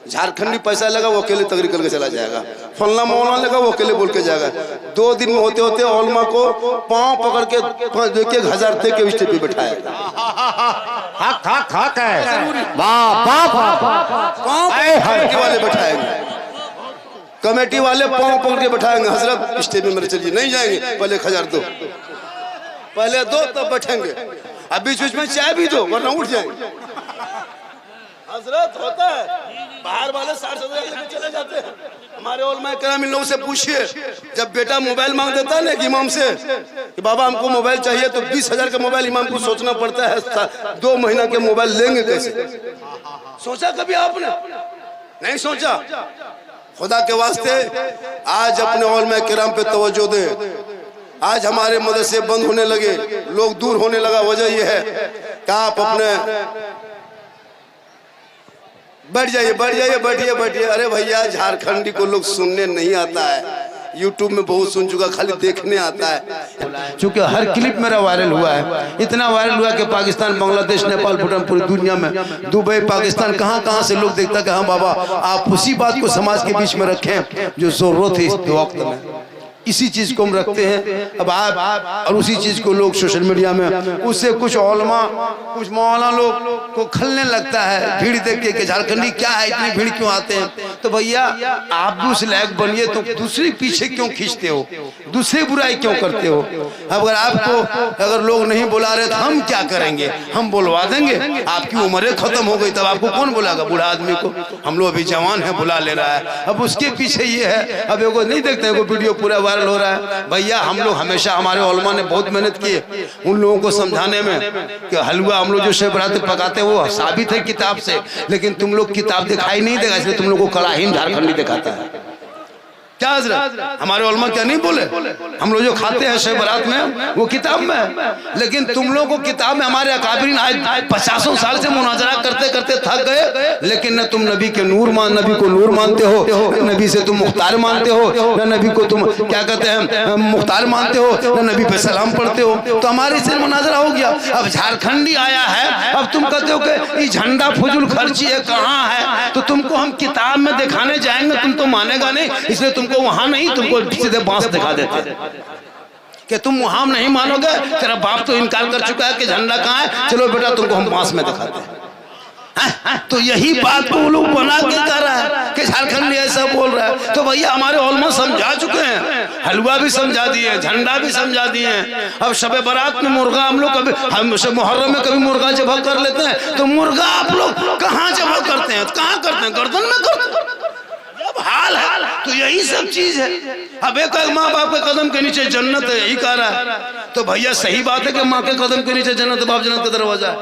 झारखंडी पैसा लगा वो अकेले तकरीर करके चला जाएगा, फलना मौलाना लगा वो अकेले बोल के जाएगा। 2 दिन में होते होते उलमा को पांव पकड़ के 1,000 दे के स्टेज पे बिठाएगा। हक हक हक है, वाह वाह वाह। पांव कमेटी वाले बैठाएंगे, कमेटी वाले पांव पकड़ के बैठाएंगे, हजरत स्टेज में मेरे चलिए, नहीं जाएंगे, पहले 1,000 दो, पहले दो तब बैठेंगे, अब बीच बीच में चाय भी दो वरना उठ जाएंगे। हजरत होता है, बाहर वाले 60-70 लेके चले जाते हैं। हमारे उलमा किराम इन लोगों से पूछिए, जब बेटा मोबाइल मांग देता है ना एक इमाम से कि बाबा हमको मोबाइल चाहिए, तो 20,000 का मोबाइल इमाम को सोचना पड़ता है 2 महीना के मोबाइल लेंगे कैसे। सोचा कभी आपने? नहीं सोचा। खुदा के वास्ते आज अपने उलमा किराम पे तवज्जो दे। आज हमारे मदरसे बंद होने लगे, लोग दूर होने लगा। वजह यह है कि आप अपने बैठिए बैठिए। अरे भैया, झारखंडी को लोग सुनने नहीं आता है, यूट्यूब में बहुत सुन चुका, खाली देखने आता है। चूंकि हर क्लिप मेरा वायरल हुआ है, इतना वायरल हुआ कि पाकिस्तान, बांग्लादेश, नेपाल, भूटान, पूरी दुनिया में, दुबई, पाकिस्तान, कहां से लोग देखता कि हाँ बाबा आप उसी बात को समाज के बीच में रखें जो जरूरत है इस वक्त में। इसी चीज को हम रखते हैं। अब आप और उसी चीज को लोग सोशल मीडिया में, उससे कुछ उलमा, कुछ मौलाना लोग को खलने लगता है भीड़ देख के कि झारखंडी क्या है, इतनी भीड़ क्यों आते हैं। तो भैया आप भी उस लायक बनिए, तो दूसरे पीछे क्यों खींचते हो, दूसरे बुराई क्यों करते हो। अगर आपको अगर लोग नहीं बुला रहे तो हम क्या करेंगे, हम बुलवा देंगे। आपकी उम्र खत्म हो गई, तब आपको कौन बुलाएगा, बूढ़ा आदमी को। हम लोग अभी जवान है, बुला ले रहा है। अब उसके पीछे ये है, अब एगो नहीं देखते हैं वीडियो पूरा वायरल हो रहा है। भैया हम लोग हमेशा, हमारे उलमा ने बहुत मेहनत की उन लोगों को समझाने में कि हलवा हम लोग जो शब बरात पकाते वो साबित है किताब से, लेकिन तुम लोग किताब दिखाई नहीं देगा, इसलिए तुम लोग को कड़ाहीन झारखंडी दिखाता है। क्या हजरत हमारे उलमा क्या नहीं बोले, हम लोग जो खाते हैं शब बरात में वो किताब में है, लेकिन तुम लोग को किताब में हमारे अकाबिरीन आज 50 साल से मुनाजरा करते करते थक गए, लेकिन न तुम नबी के नबी को नूर मानते हो, न नबी से तुम मुख्तार मानते हो, न नबी को तुम क्या कहते हैं मुख्तार मानते हो, न नबी पे सलाम पढ़ते हो। तो हमारे से मुनाजरा हो गया। अब झारखंडी आया है, अब तुम कहते हो कि ये झंडा फजूल खर्ची है, कहाँ है, तो तुमको हम किताब में दिखाने जाएंगे, तुम तो मानेगा नहीं, इसलिए तुमको वहां नहीं, तुमको सीधे बांस दिखा देते कि तुम वहां नहीं मानोगे, तेरा बाप तो इनकार कर चुका है कि झंडा कहाँ है, चलो बेटा तुमको हम बांस में दिखाते हैं। तो यही बात को लोग बना के कर रहा है कि झारखंड ऐसा बोल रहा है। तो भैया हमारे उलमा समझा चुके हैं, हलवा भी समझा दिए, झंडा भी समझा दिए। अब शबे बारात में मुर्गा हम लोग कभी, हम मुहर्रम में कभी मुर्गा जबह कर लेते हैं, तो मुर्गा आप लोग कहाँ जबह करते हैं, कहाँ करते हैं, गर्दन में करते हैं। हाल है तो यही सब चीज है। अब एक माँ बाप के कदम के नीचे जन्नत है, यही कह रहा है। तो भैया सही बात है कि माँ के कदम के नीचे जन्नत, बाप जन्नत का दरवाजा।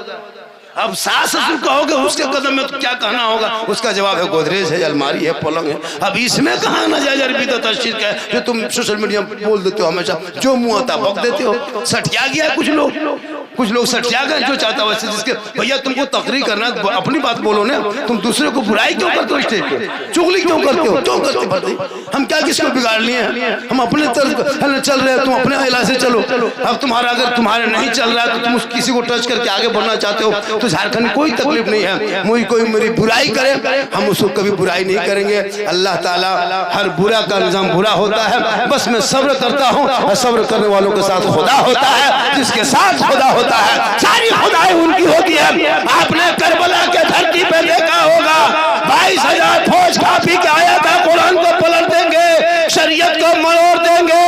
अब सास ससुर कहोगे उसके कदम में तो क्या कहना होगा, उसका जवाब है गोदरेज है, अलमारी है, पलंग है। अब इसमें कहाँ ना जाए बिदअत तशरीह का है जो तुम सोशल मीडिया में बोल देते हो, हमेशा जो मुँह आता बक देते हो। सठिया गया कुछ लोग सठिया गए, जो चाहता है वैसे। जिसके भैया तुमको तकरीर करना, अपनी बात बोलो ना, तुम दूसरे को बुराई क्यों करते हो, स्टेज पे चुगली क्यों करते हो, क्यों करते भाई। हम क्या किसको बिगाड़ लिए हैं, हम अपने तरफ चल रहे हैं, तुम अपने इलाज से चलो। अब तुम्हारा अगर तुम्हारे नहीं चल रहा है तो तुम किसी को टच करके आगे बढ़ना चाहते हो, तो झारखंड कोई तकलीफ नहीं है। मुझे कोई मेरी बुराई करे, हम उसको कभी बुराई नहीं करेंगे। अल्लाह ताला हर बुरा का निजाम बुरा होता है, बस मैं सब्र करता हूँ, और सब्र करने वालों के साथ खुदा होता है, जिसके साथ खुदा होता है सारी खुदाई उनकी होती है। आपने करबला के धरती पे देखा होगा, 22,000 फौज काफी के आया था, कुरान को पलट देंगे, शरीयत को मरोड़ देंगे,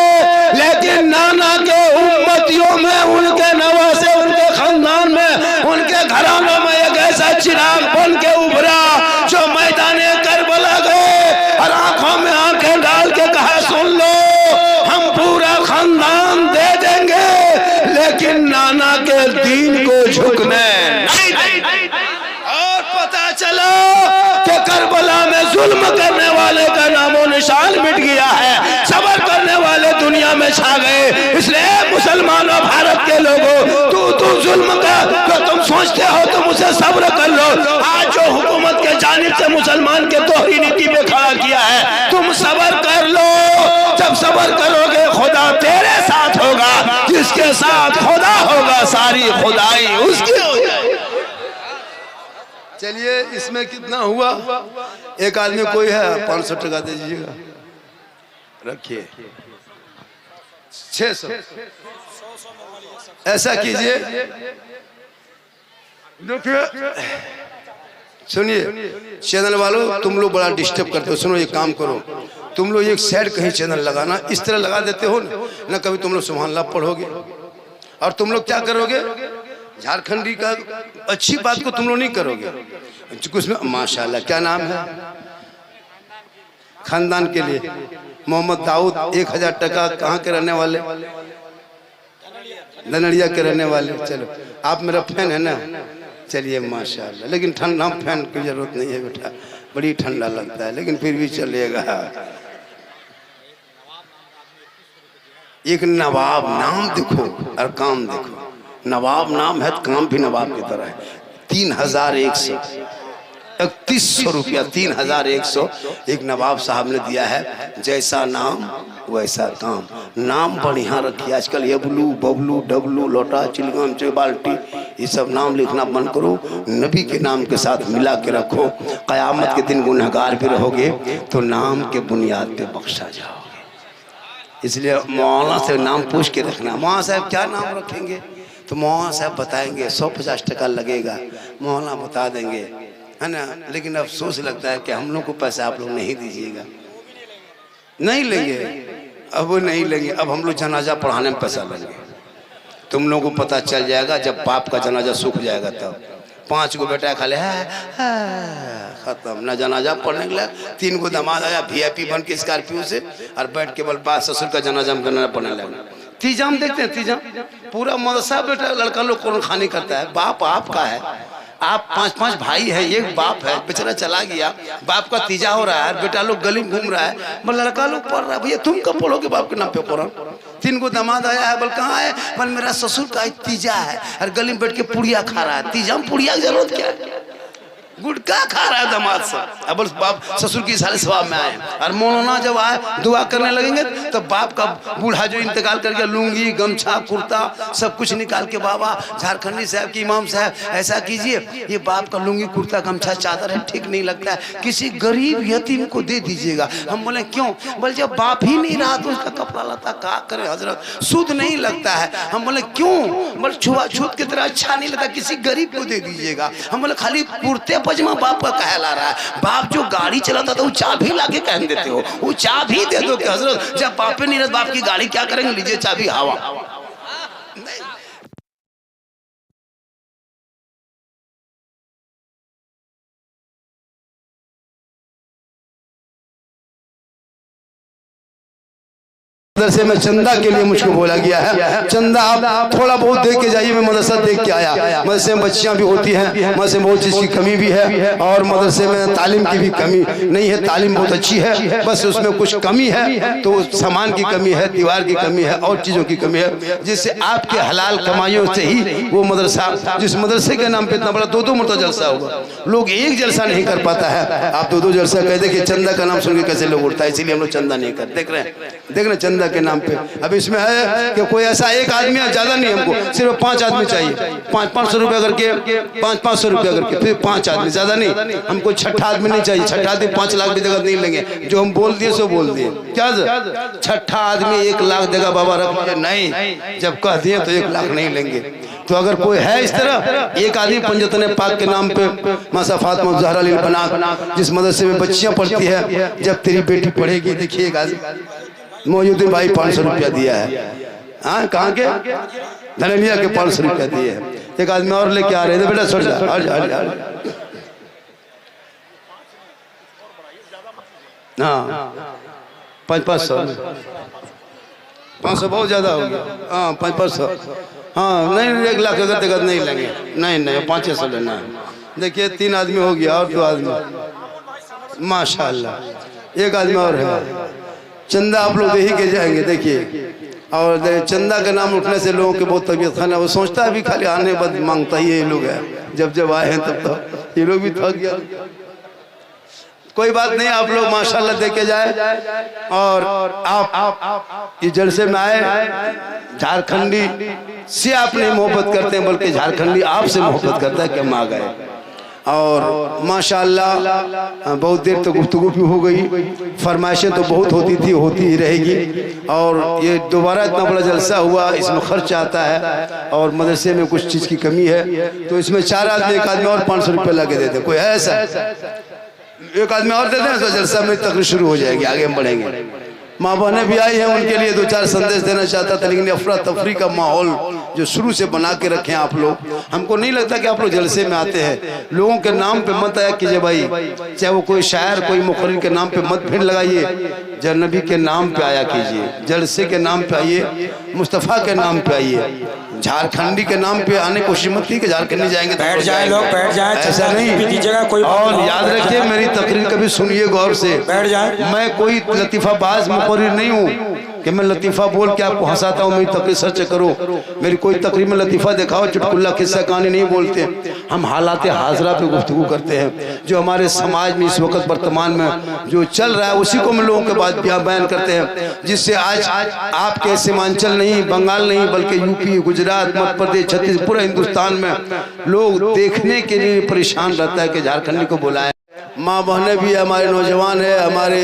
लेकिन नाना के उम्मतियों में, उनके नवासे, उनके खानदान में, उनके घरानों में एक ऐसा चिराग बन के उभरा जो मैदाने करबला गए और आंखों में आंखें डाल के कहा सुन लो हम पूरा खानदान दे देंगे, लेकिन नाना के दीन को झुकने नहीं। और पता चला कि करबला में जुल्म करने वाले का नामो निशान मिट गया है, सबर करने वाले दुनिया में छा गए। इसलिए मुसलमानों, भारत के लोगों, तू जुल्म का तो तुम सोचते हो तुम उसे सब्र कर लो। आज जो हुकूमत के जानिब से मुसलमान के दोहरी नीति पे खड़ा किया है, तुम सबर कर लो। जब सबर करोगे खुदा तेरे साथ होगा, जिसके साथ खुदा होगा सारी खुदाई उसकी हो जाएगी। चलिए इसमें कितना हुआ, एक आदमी कोई है 500 टका दे दीजिएगा, रखिए 600। ऐसा कीजिए, सुनिए चैनल वालों, तुम लोग बड़ा डिस्टर्ब करते हो। सुनो ये काम करो, तुम लोग एक साइड कहीं चैनल लगाना, इस तरह लगा देते हो ना, कभी तुम लोग सुभान अल्लाह पढ़ोगे, और तुम लोग क्या करोगे, झारखंडी का अच्छी बात को तुम लोग नहीं करोगे। उसमें माशाल्लाह क्या नाम है खानदान के लिए? मोहम्मद दाऊद 1000 टका। कहाँ के रहने वाले? धनड़िया के रहने वाले। चलो आप मेरा फैन है ना, चलिए माशाल्लाह। लेकिन ठंडा फैन की जरूरत नहीं है बेटा, बड़ी ठंडा लगता है, लेकिन फिर भी चलेगा। एक नवाब नाम देखो और काम देखो। नवाब नाम है तो काम भी नवाब की तरह है। 3100 3100 रुपया 3100 एक नवाब साहब ने दिया है। जैसा नाम वैसा काम। नाम बढ़िया रखिए। आजकल एबलू बबलू डबलू लोटा चिलगम चे बाल्टी ये सब नाम लिखना बंद करो। नबी के नाम के साथ मिला के रखो। कयामत के दिन गुनहगार भी रहोगे तो नाम के बुनियाद पे बख्शा जाओगे। इसलिए मौलाना से नाम पूछ के रखना। मौलाना साहब क्या नाम रखेंगे? तो मौलाना साहब बताएंगे 150 टका लगेगा। मौलाना बता देंगे, है ना। लेकिन अफसोस लगता है कि हम लोग को पैसा आप लोग नहीं दीजिएगा। नहीं लेंगे, अब वो नहीं लेंगे। अब हम लोग जनाजा पढ़ाने में पैसा लेंगे। तुम लोगों को पता चल जाएगा जब बाप का जनाजा सूख जाएगा तब। 5 गो बेटा खाले है खत्म ना जनाजा पढ़ने के लिए। 3 गो दामाद आया VIP बन के स्कॉर्पियो से और बैठ के बल बात ससुर का जनाजा में जनाजा पढ़ने लगा। तीजाम देखते हैं, तीजाम पूरा मदरसा बेटा लड़का लोग कौन खानी करता है। बाप आपका है, आप 5-5 भाई है, एक बाप है, बेचारा चला गया, बाप का तीजा हो रहा है, बेटा लोग गली में घूम रहा है, बल लड़का लोग पढ़ रहा है। भैया तुम कब पढ़ोगे बाप के नाम पे कुरान? 3 गो दामाद आया है, बल कहाँ है? बल मेरा ससुर का तीजा है और गली में बैठ के पुड़िया खा रहा है। तीजा में पुड़िया की जरूरत क्या है? गुटखा खा रहा है दामाद से। अब बाप ससुर की सारे सवाब में आए और मौलाना जब आए दुआ करने लगेंगे तो बाप का बूढ़ा जो इंतकाल कर गया लुंगी गमछा कुर्ता सब कुछ निकाल के, बाबा झारखंडी साहब की इमाम साहब ऐसा कीजिए, ये बाप का लुंगी कुर्ता गमछा चादर है, ठीक नहीं लगता है, किसी गरीब यतीम को दे दीजिएगा। हम बोले क्यों? बोले जब बाप ही नहीं रहा तो उसका कपड़ा लता का करे हजरत, शुद्ध नहीं लगता है। हम बोले क्यों? बोले छुआछूत की तरह अच्छा नहीं लगता, किसी गरीब को दे दीजिएगा। हम बोले खाली कुर्ते पजमा बाप का कहला रहा है। बाप जो गाड़ी चलाता था वो चाबी लाके कह देते हो, वो चाबी दे दो कि हजरत जब बापे नहीं रहते बाप की गाड़ी क्या करेंगे, लीजिए चाबी हवा। मदरसे में चंदा के लिए मुझको बोला गया है, चंदा आप थोड़ा बहुत दे के जाइए। मैं मदरसा देख के आया, मदरसे में बच्चियां भी होती हैं, मदरसे में बहुत चीज़ की कमी भी है और मदरसे में तालीम की भी कमी नहीं है। तालीम बहुत अच्छी है, बस उसमें कुछ कमी है तो सामान की कमी है, दीवार की कमी है और चीज़ों की कमी है, जिससे आपके हलाल कमाइयों से ही वो मदरसा, जिस मदरसे के नाम पे इतना बड़ा 2-2 मरतबा जलसा होगा, लोग एक जलसा नहीं कर पाता है, आप 2-2 जलसा कह दे कि चंदा का नाम सुन के कैसे लोग उठता है। इसीलिए हम लोग चंदा नहीं कर। देख रहे चंदा के नाम पे। अब इसमें है कि कोई ऐसा एक आदमी है, ज्यादा नहीं, हमको सिर्फ 5 आदमी चाहिए, 500 रुपया करके, 500 रुपया करके, फिर 5 आदमी, ज्यादा नहीं। हमको छठा आदमी नहीं चाहिए। छठा आदमी 5 लाख भी देगा नहीं लेंगे, जो हम बोल दिए सो बोल दिए। क्या छठा आदमी 1 लाख देगा बाबा रख नहीं, जब कह दिए तो 1 लाख नहीं लेंगे। तो अगर कोई है इस तरह, एक आदमी पंजतने पाक के नाम पे मासा फातिमा ज़हरा लील बनात जिस मदरसे में बच्चियां पढ़ती है, जब तेरी बेटी पढ़ेगी, देखिएगा मोजुद्दीन भाई 500 रुपया दिया है। हाँ कहाँ के? धनलिया के 500 रुपया दिए है। एक आदमी और लेके आ रहे थे, बेटा छोड़ जा, हाँ 500 बहुत ज्यादा हो गया। हाँ 500, हाँ नहीं 1 लाख अगर दिक्कत नहीं लेंगे, नहीं 500 लेना है। देखिए 3 आदमी हो गया और 2 आदमी माशाल्लाह, 1 आदमी और है। चंदा आप लोग दे ही के जाएंगे देखिए। और चंदा का नाम उठने से लोगों के बहुत तबीयत खाना, वो सोचता है भी खाली आने बाद मांगता ही ये लोग है, जब आए हैं तब तो ये लोग भी थक गया। कोई बात नहीं, आप लोग माशाल्लाह दे के जाए। और आप ये जलसे में आए, झारखंडी से आप नहीं मोहब्बत करते हैं बल्कि झारखंडी आपसे मोहब्बत करता है कि हम आ गए। और माशाल्लाह बहुत देर तो गुफ्तगू भी हो गई, फरमाइशें तो बहुत होती थी, होती ही रहेगी। और ये दोबारा इतना बड़ा जलसा हुआ, इसमें खर्च आता है और मदरसे में कुछ चीज़ की कमी है, तो इसमें 4 आदमी 1 आदमी और 500 रुपये लगे देते। कोई है ऐसा? 1 आदमी और देते हैं तो जलसा में तकरीर शुरू हो जाएगी, आगे हम बढ़ेंगे। माँ बहनें भी आई हैं, उनके लिए दो चार संदेश देना चाहता था, लेकिन अफरा तफरी का माहौल जो शुरू से बना के रखे हैं आप लोग, हमको नहीं लगता कि आप लोग जलसे में आते हैं। लोगों के नाम पे मत आया कीजिए भाई, चाहे वो कोई शायर कोई मुखर्रिर के नाम पे मत भीड़ लगाइए, नबी के नाम पे आया कीजिए, जलसे के नाम पे आइए, मुस्तफ़ा के नाम पे आइए। झारखंडी के नाम पे आने की कोशिश मत की कि झारखंडी जाएंगे तो बैठ जाए लोग, बैठ जाए, ऐसा नहीं। कोई और याद रखिए मेरी तकरीर कभी सुनिए गौर से, बैठ जाए। मैं कोई लतीफ़ाबाज मुखर्रिर नहीं हूँ कि मैं लतीफ़ा बोल के आपको हंसाता हूँ, मेरी तकरीर सर्च करो, मेरी कोई तकरीर में लतीफ़ा दिखाओ, चुटकुल्ला किस्सा कहानी नहीं बोलते। हम हालात हाजरा पे गुफ्तगू करते हैं, जो हमारे समाज में इस वक्त वर्तमान में जो चल रहा है उसी को हम लोगों के बाद बयान करते हैं, जिससे आज आपके सीमांचल नहीं, बंगाल नहीं, बल्कि यूपी, गुजरात, मध्य प्रदेश, छत्तीसगढ़, पूरा हिंदुस्तान में लोग देखने के लिए परेशान रहता है कि झारखंडी को बुलाएं। माँ बहनें भी हमारे नौजवान है, हमारे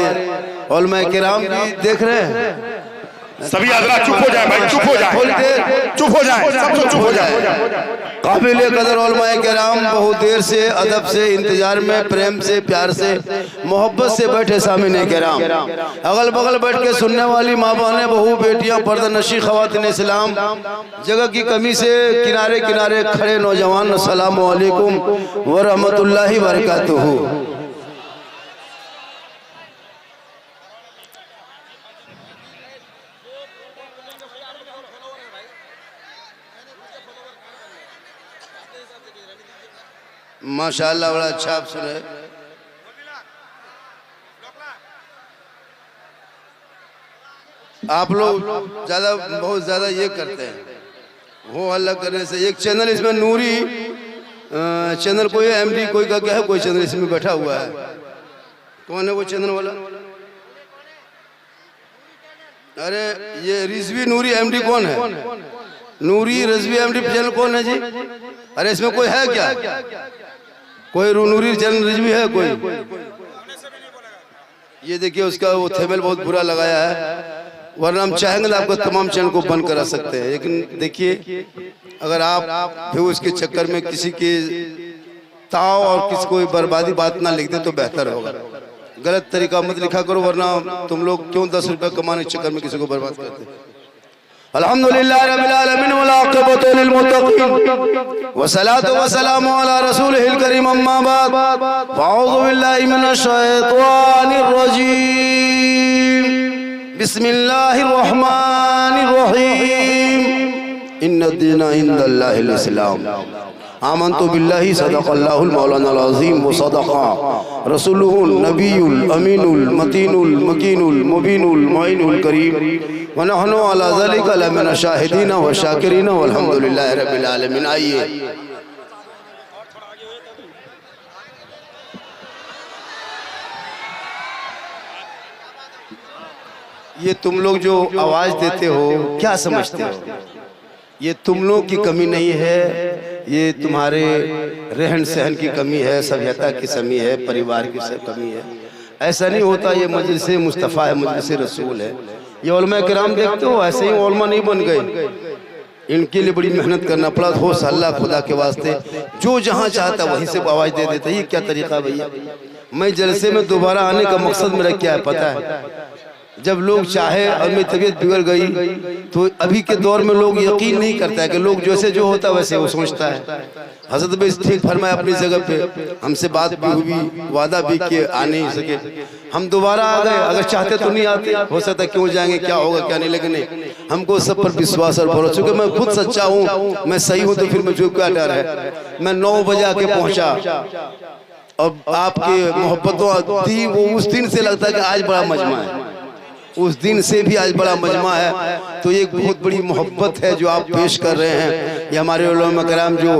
उलमाए किराम भी देख रहे हैं। सभी हजरात चुप हो जाए भाई, चुप हो जाए, थोड़ी देर चुप हो जाए, सब लोग चुप हो जाए। काबिल कदर उलमाए किराम बहुत देर से अदब से इंतजार में, प्रेम से, प्यार से, मोहब्बत से बैठे सामने किराम, अगल बगल बैठ के सुनने वाली माँ बहनें, बहू, बेटियां, पर्दानशी ख़वातीन इस्लाम, जगह की कमी से किनारे किनारे खड़े नौजवान, अस्सलामु अलैकुम व रहमतुल्लाहि व बरकातुहू। माशाअल्लाह बड़ा अच्छा आप सुने। आप लोग ज़्यादा बहुत ज़्यादा ये करते हैं, हो हल्ला करने से। एक चैनल इसमें नूरी चैनल कोई एमडी कोई का क्या है, कोई चैनल इसमें बैठा हुआ है, कौन है वो चैनल वाला? अरे ये रिजवी नूरी एमडी कौन है? नूरी रिजवी एमडी चैनल कौन है जी? अरे इसमें कोई है क्या? कोई नूरी चैनल रिजवी है कोई? ये देखिए उसका वो थेबल बहुत बुरा लगाया है, वरना हम चाहेंगे तो आपको तमाम चैनल को बंद करा सकते हैं। लेकिन देखिए अगर आप फिर उसके चक्कर में किसी के ताव और किसी कोई बर्बादी बात ना लिख दे तो बेहतर होगा। गलत तरीका मत लिखा करो, वरना तुम लोग क्यों 10 रुपए कमाने के चक्कर में किसी को बर्बाद करते हैं। अल्हम्दुलिल्लाह रब्बिल आलमीन वल आक़िबतु लिल मुत्तक़ीन वस्सलातु वस्सलामु अला रसूलिहिल करीम अम्मा बाद अऊज़ु बिल्लाहि मिनश शैतानिर रजीम बिस्मिल्लाहिर रहमानिर रहीम इन्नद दीना इंदल्लाहिल इस्लाम आमन्तु बिल्लाहि सदक़ल्लाहुल मौलानाल अज़ीम व सदक़ा रसूलुहुन नबियुल अमीनुल मतीनुल मकीनुल मुबीनुल मुइनुल करीम व नहनु अला ज़ालिका लमिन शाहिदीन व शाकिरीन वल्हम्दुलिल्लाहि रब्बिल आलमीन। आइए ये तुम लोग जो आवाज देते हो क्या समझते हो? ये तुम लोग की कमी नहीं है, ये तुम्हारे रहन सहन की कमी है, सभ्यता की कमी है, परिवार की कमी है। ऐसा नहीं होता, ये मजलिस मुस्तफ़ा है, मजलिस रसूल है। ये उलमा किराम देखते हो ऐसे ही उलमा नहीं बन गए, इनके लिए बड़ी मेहनत करना पड़ा। हो अल्लाह खुदा के वास्ते जो जहाँ चाहता वहीं से आवाज़ दे देता। ये क्या तरीका भैया? मैं जलसे में दोबारा आने का मकसद मेरा क्या है पता है? जब लोग चाहे और मेरी तबीयत बिगड़ गई तो अभी के दौर में लोग यकीन नहीं करता है कि लोग जैसे जो होता है वैसे वो सोचता है। हज़रत भी ठीक फरमाया अपनी जगह पे, हमसे बात भी हुई, वादा भी किए, आ नहीं सके, हम दोबारा आ गए। अगर चाहते तो नहीं आते, हो सकता क्यों जाएंगे, क्या होगा क्या नहीं, लेकिन नहीं, हमको सब पर विश्वास और भरोसा, क्योंकि मैं खुद सच्चा हूँ, मैं सही हूँ तो फिर मुझे क्या डर है। मैं 9 बजे आके पहुँचा और आपके मोहब्बतों दी, वो उस दिन से लगता है कि आज बड़ा मजमा है, उस दिन से भी आज बड़ा मजमा है। तो ये बहुत बड़ी मोहब्बत है जो आप पेश कर रहे हैं। ये हमारे उलमा कराम जो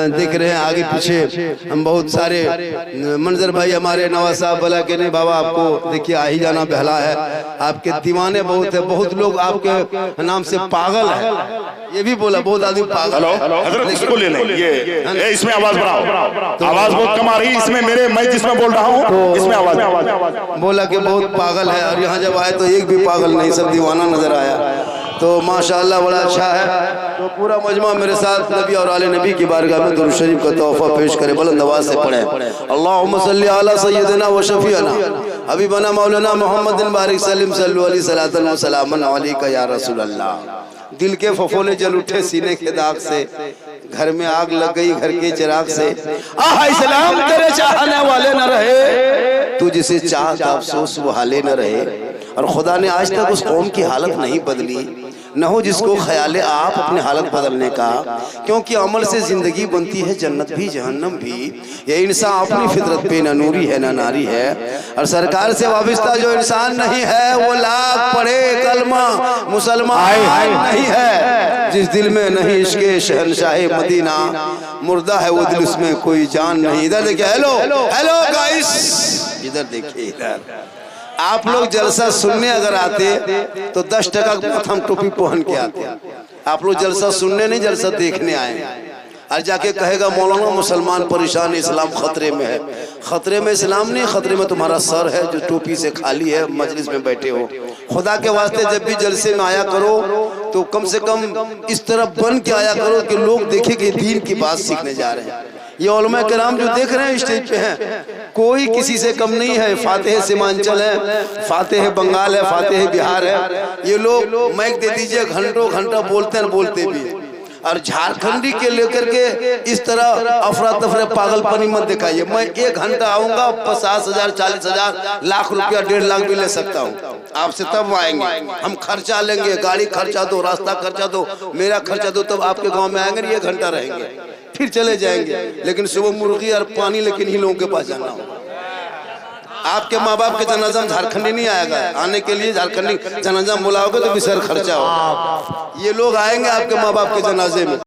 देख रहे हैं आगे पीछे, हम बहुत सारे मंजर भाई हमारे नवाज साहब बोला कि नहीं बाबा आपको देखिए आ ही जाना बहला है, आपके दीवाने बहुत है, बहुत लोग आपके नाम से पागल है, ये भी बोला बहुत आदमी पागल। हजरत इसको ले लें, ये इसमें आवाज बढ़ाओ, आवाज बहुत कम आ रही है इसमें, मेरे मैं जिसमें बोल रहा हूँ इसमें आवाज बोला कि बहुत पागल है। और यहाँ जब आए तो एक भी पागल नहीं, सब दीवाना नजर आया। तो माशाअल्लाह बड़ा अच्छा है। तो पूरा मजमा मेरे साथ नबी और आले नबी की बारगाह में दुरूद शरीफ का तोहफा पेश करे, बुलंद आवाज से पढ़े। अल्लाहुम्मा सल्ली अला सय्यिदिना व शफीअना अभी बना मौलाना मोहम्मद बिन बारिक सलीम सल्लल्लाहु अलैहि सलातन व सलामन अलैका या रसूल अल्लाह। दिल के फफोले जल उठे सीने के दाग से, घर में आग लग गई घर के चिराग से। आहा इस्लाम तेरे चाहने वाले न रहे, तू जिसे चाह का अफसोस वो हाले न रहे। और खुदा ने आज तक उस कौम की हालत नहीं बदली, न हो जिसको ख्याल आप अपने हालत बदलने का, क्योंकि अमल से जिंदगी बनती है जन्नत भी जहन्नम भी। ये इंसान अपनी फितरत पे न नूरी है न नारी है। और सरकार से वाबस्ता जो इंसान नहीं है वो लाख पढ़े कलमा मुसलमान नहीं है। जिस दिल में नहीं इश्क़े शहनशाहे मदीना, मुर्दा है वो दिल, उसमें कोई जान नहीं। इधर देखिए, हेलो हेलो गाइस, इधर देखिए इधर। आप लोग जलसा सुनने अगर आते तो 10% प्रथम टोपी पहन के आते। आप लोग जलसा सुनने नहीं, जलसा देखने आए। और जाके कहेगा मौलाना मुसलमान परेशान, इस्लाम खतरे में है। खतरे में इस्लाम नहीं, खतरे में तुम्हारा सर है जो टोपी से खाली है, मजलिस में बैठे हो। खुदा के वास्ते जब भी जलसे में आया करो तो कम से कम इस तरह बन के आया करो कि लोग देखें कि दीन की बात सीखने जा रहे हैं। ये उलमा कराम जो देख रहे हैं स्टेज पे हैं, कोई किसी से कम नहीं है। फातेह सीमांचल है, फातेह बंगाल है, फातेह बिहार है। ये लोग माइक दे दीजिए, घंटों घंटा बोलते हैं, बोलते भी। और झारखंडी के लेकर के इस तरह अफरा तफरा पागलपनी मत दिखाइए। मैं 1 घंटा आऊंगा, 50,000 40,000 लाख रुपया 1.5 लाख भी ले सकता हूँ आपसे, तब आएंगे। हम खर्चा लेंगे, गाड़ी खर्चा दो, रास्ता खर्चा दो, मेरा खर्चा दो, तब आपके गांव में आएंगे। 1 घंटा रहेंगे फिर चले जाएंगे। लेकिन सुबह मुर्गी और पानी लेकिन ही लोगों के पास जाना होगा। आपके माँ बाप के जनाजा में झारखंडी नहीं आएगा, आने के लिए झारखंडी जनाजा बुलाओगे तो भी सर खर्चा होगा। ये लोग आएंगे आपके माँ बाप के जनाजे में।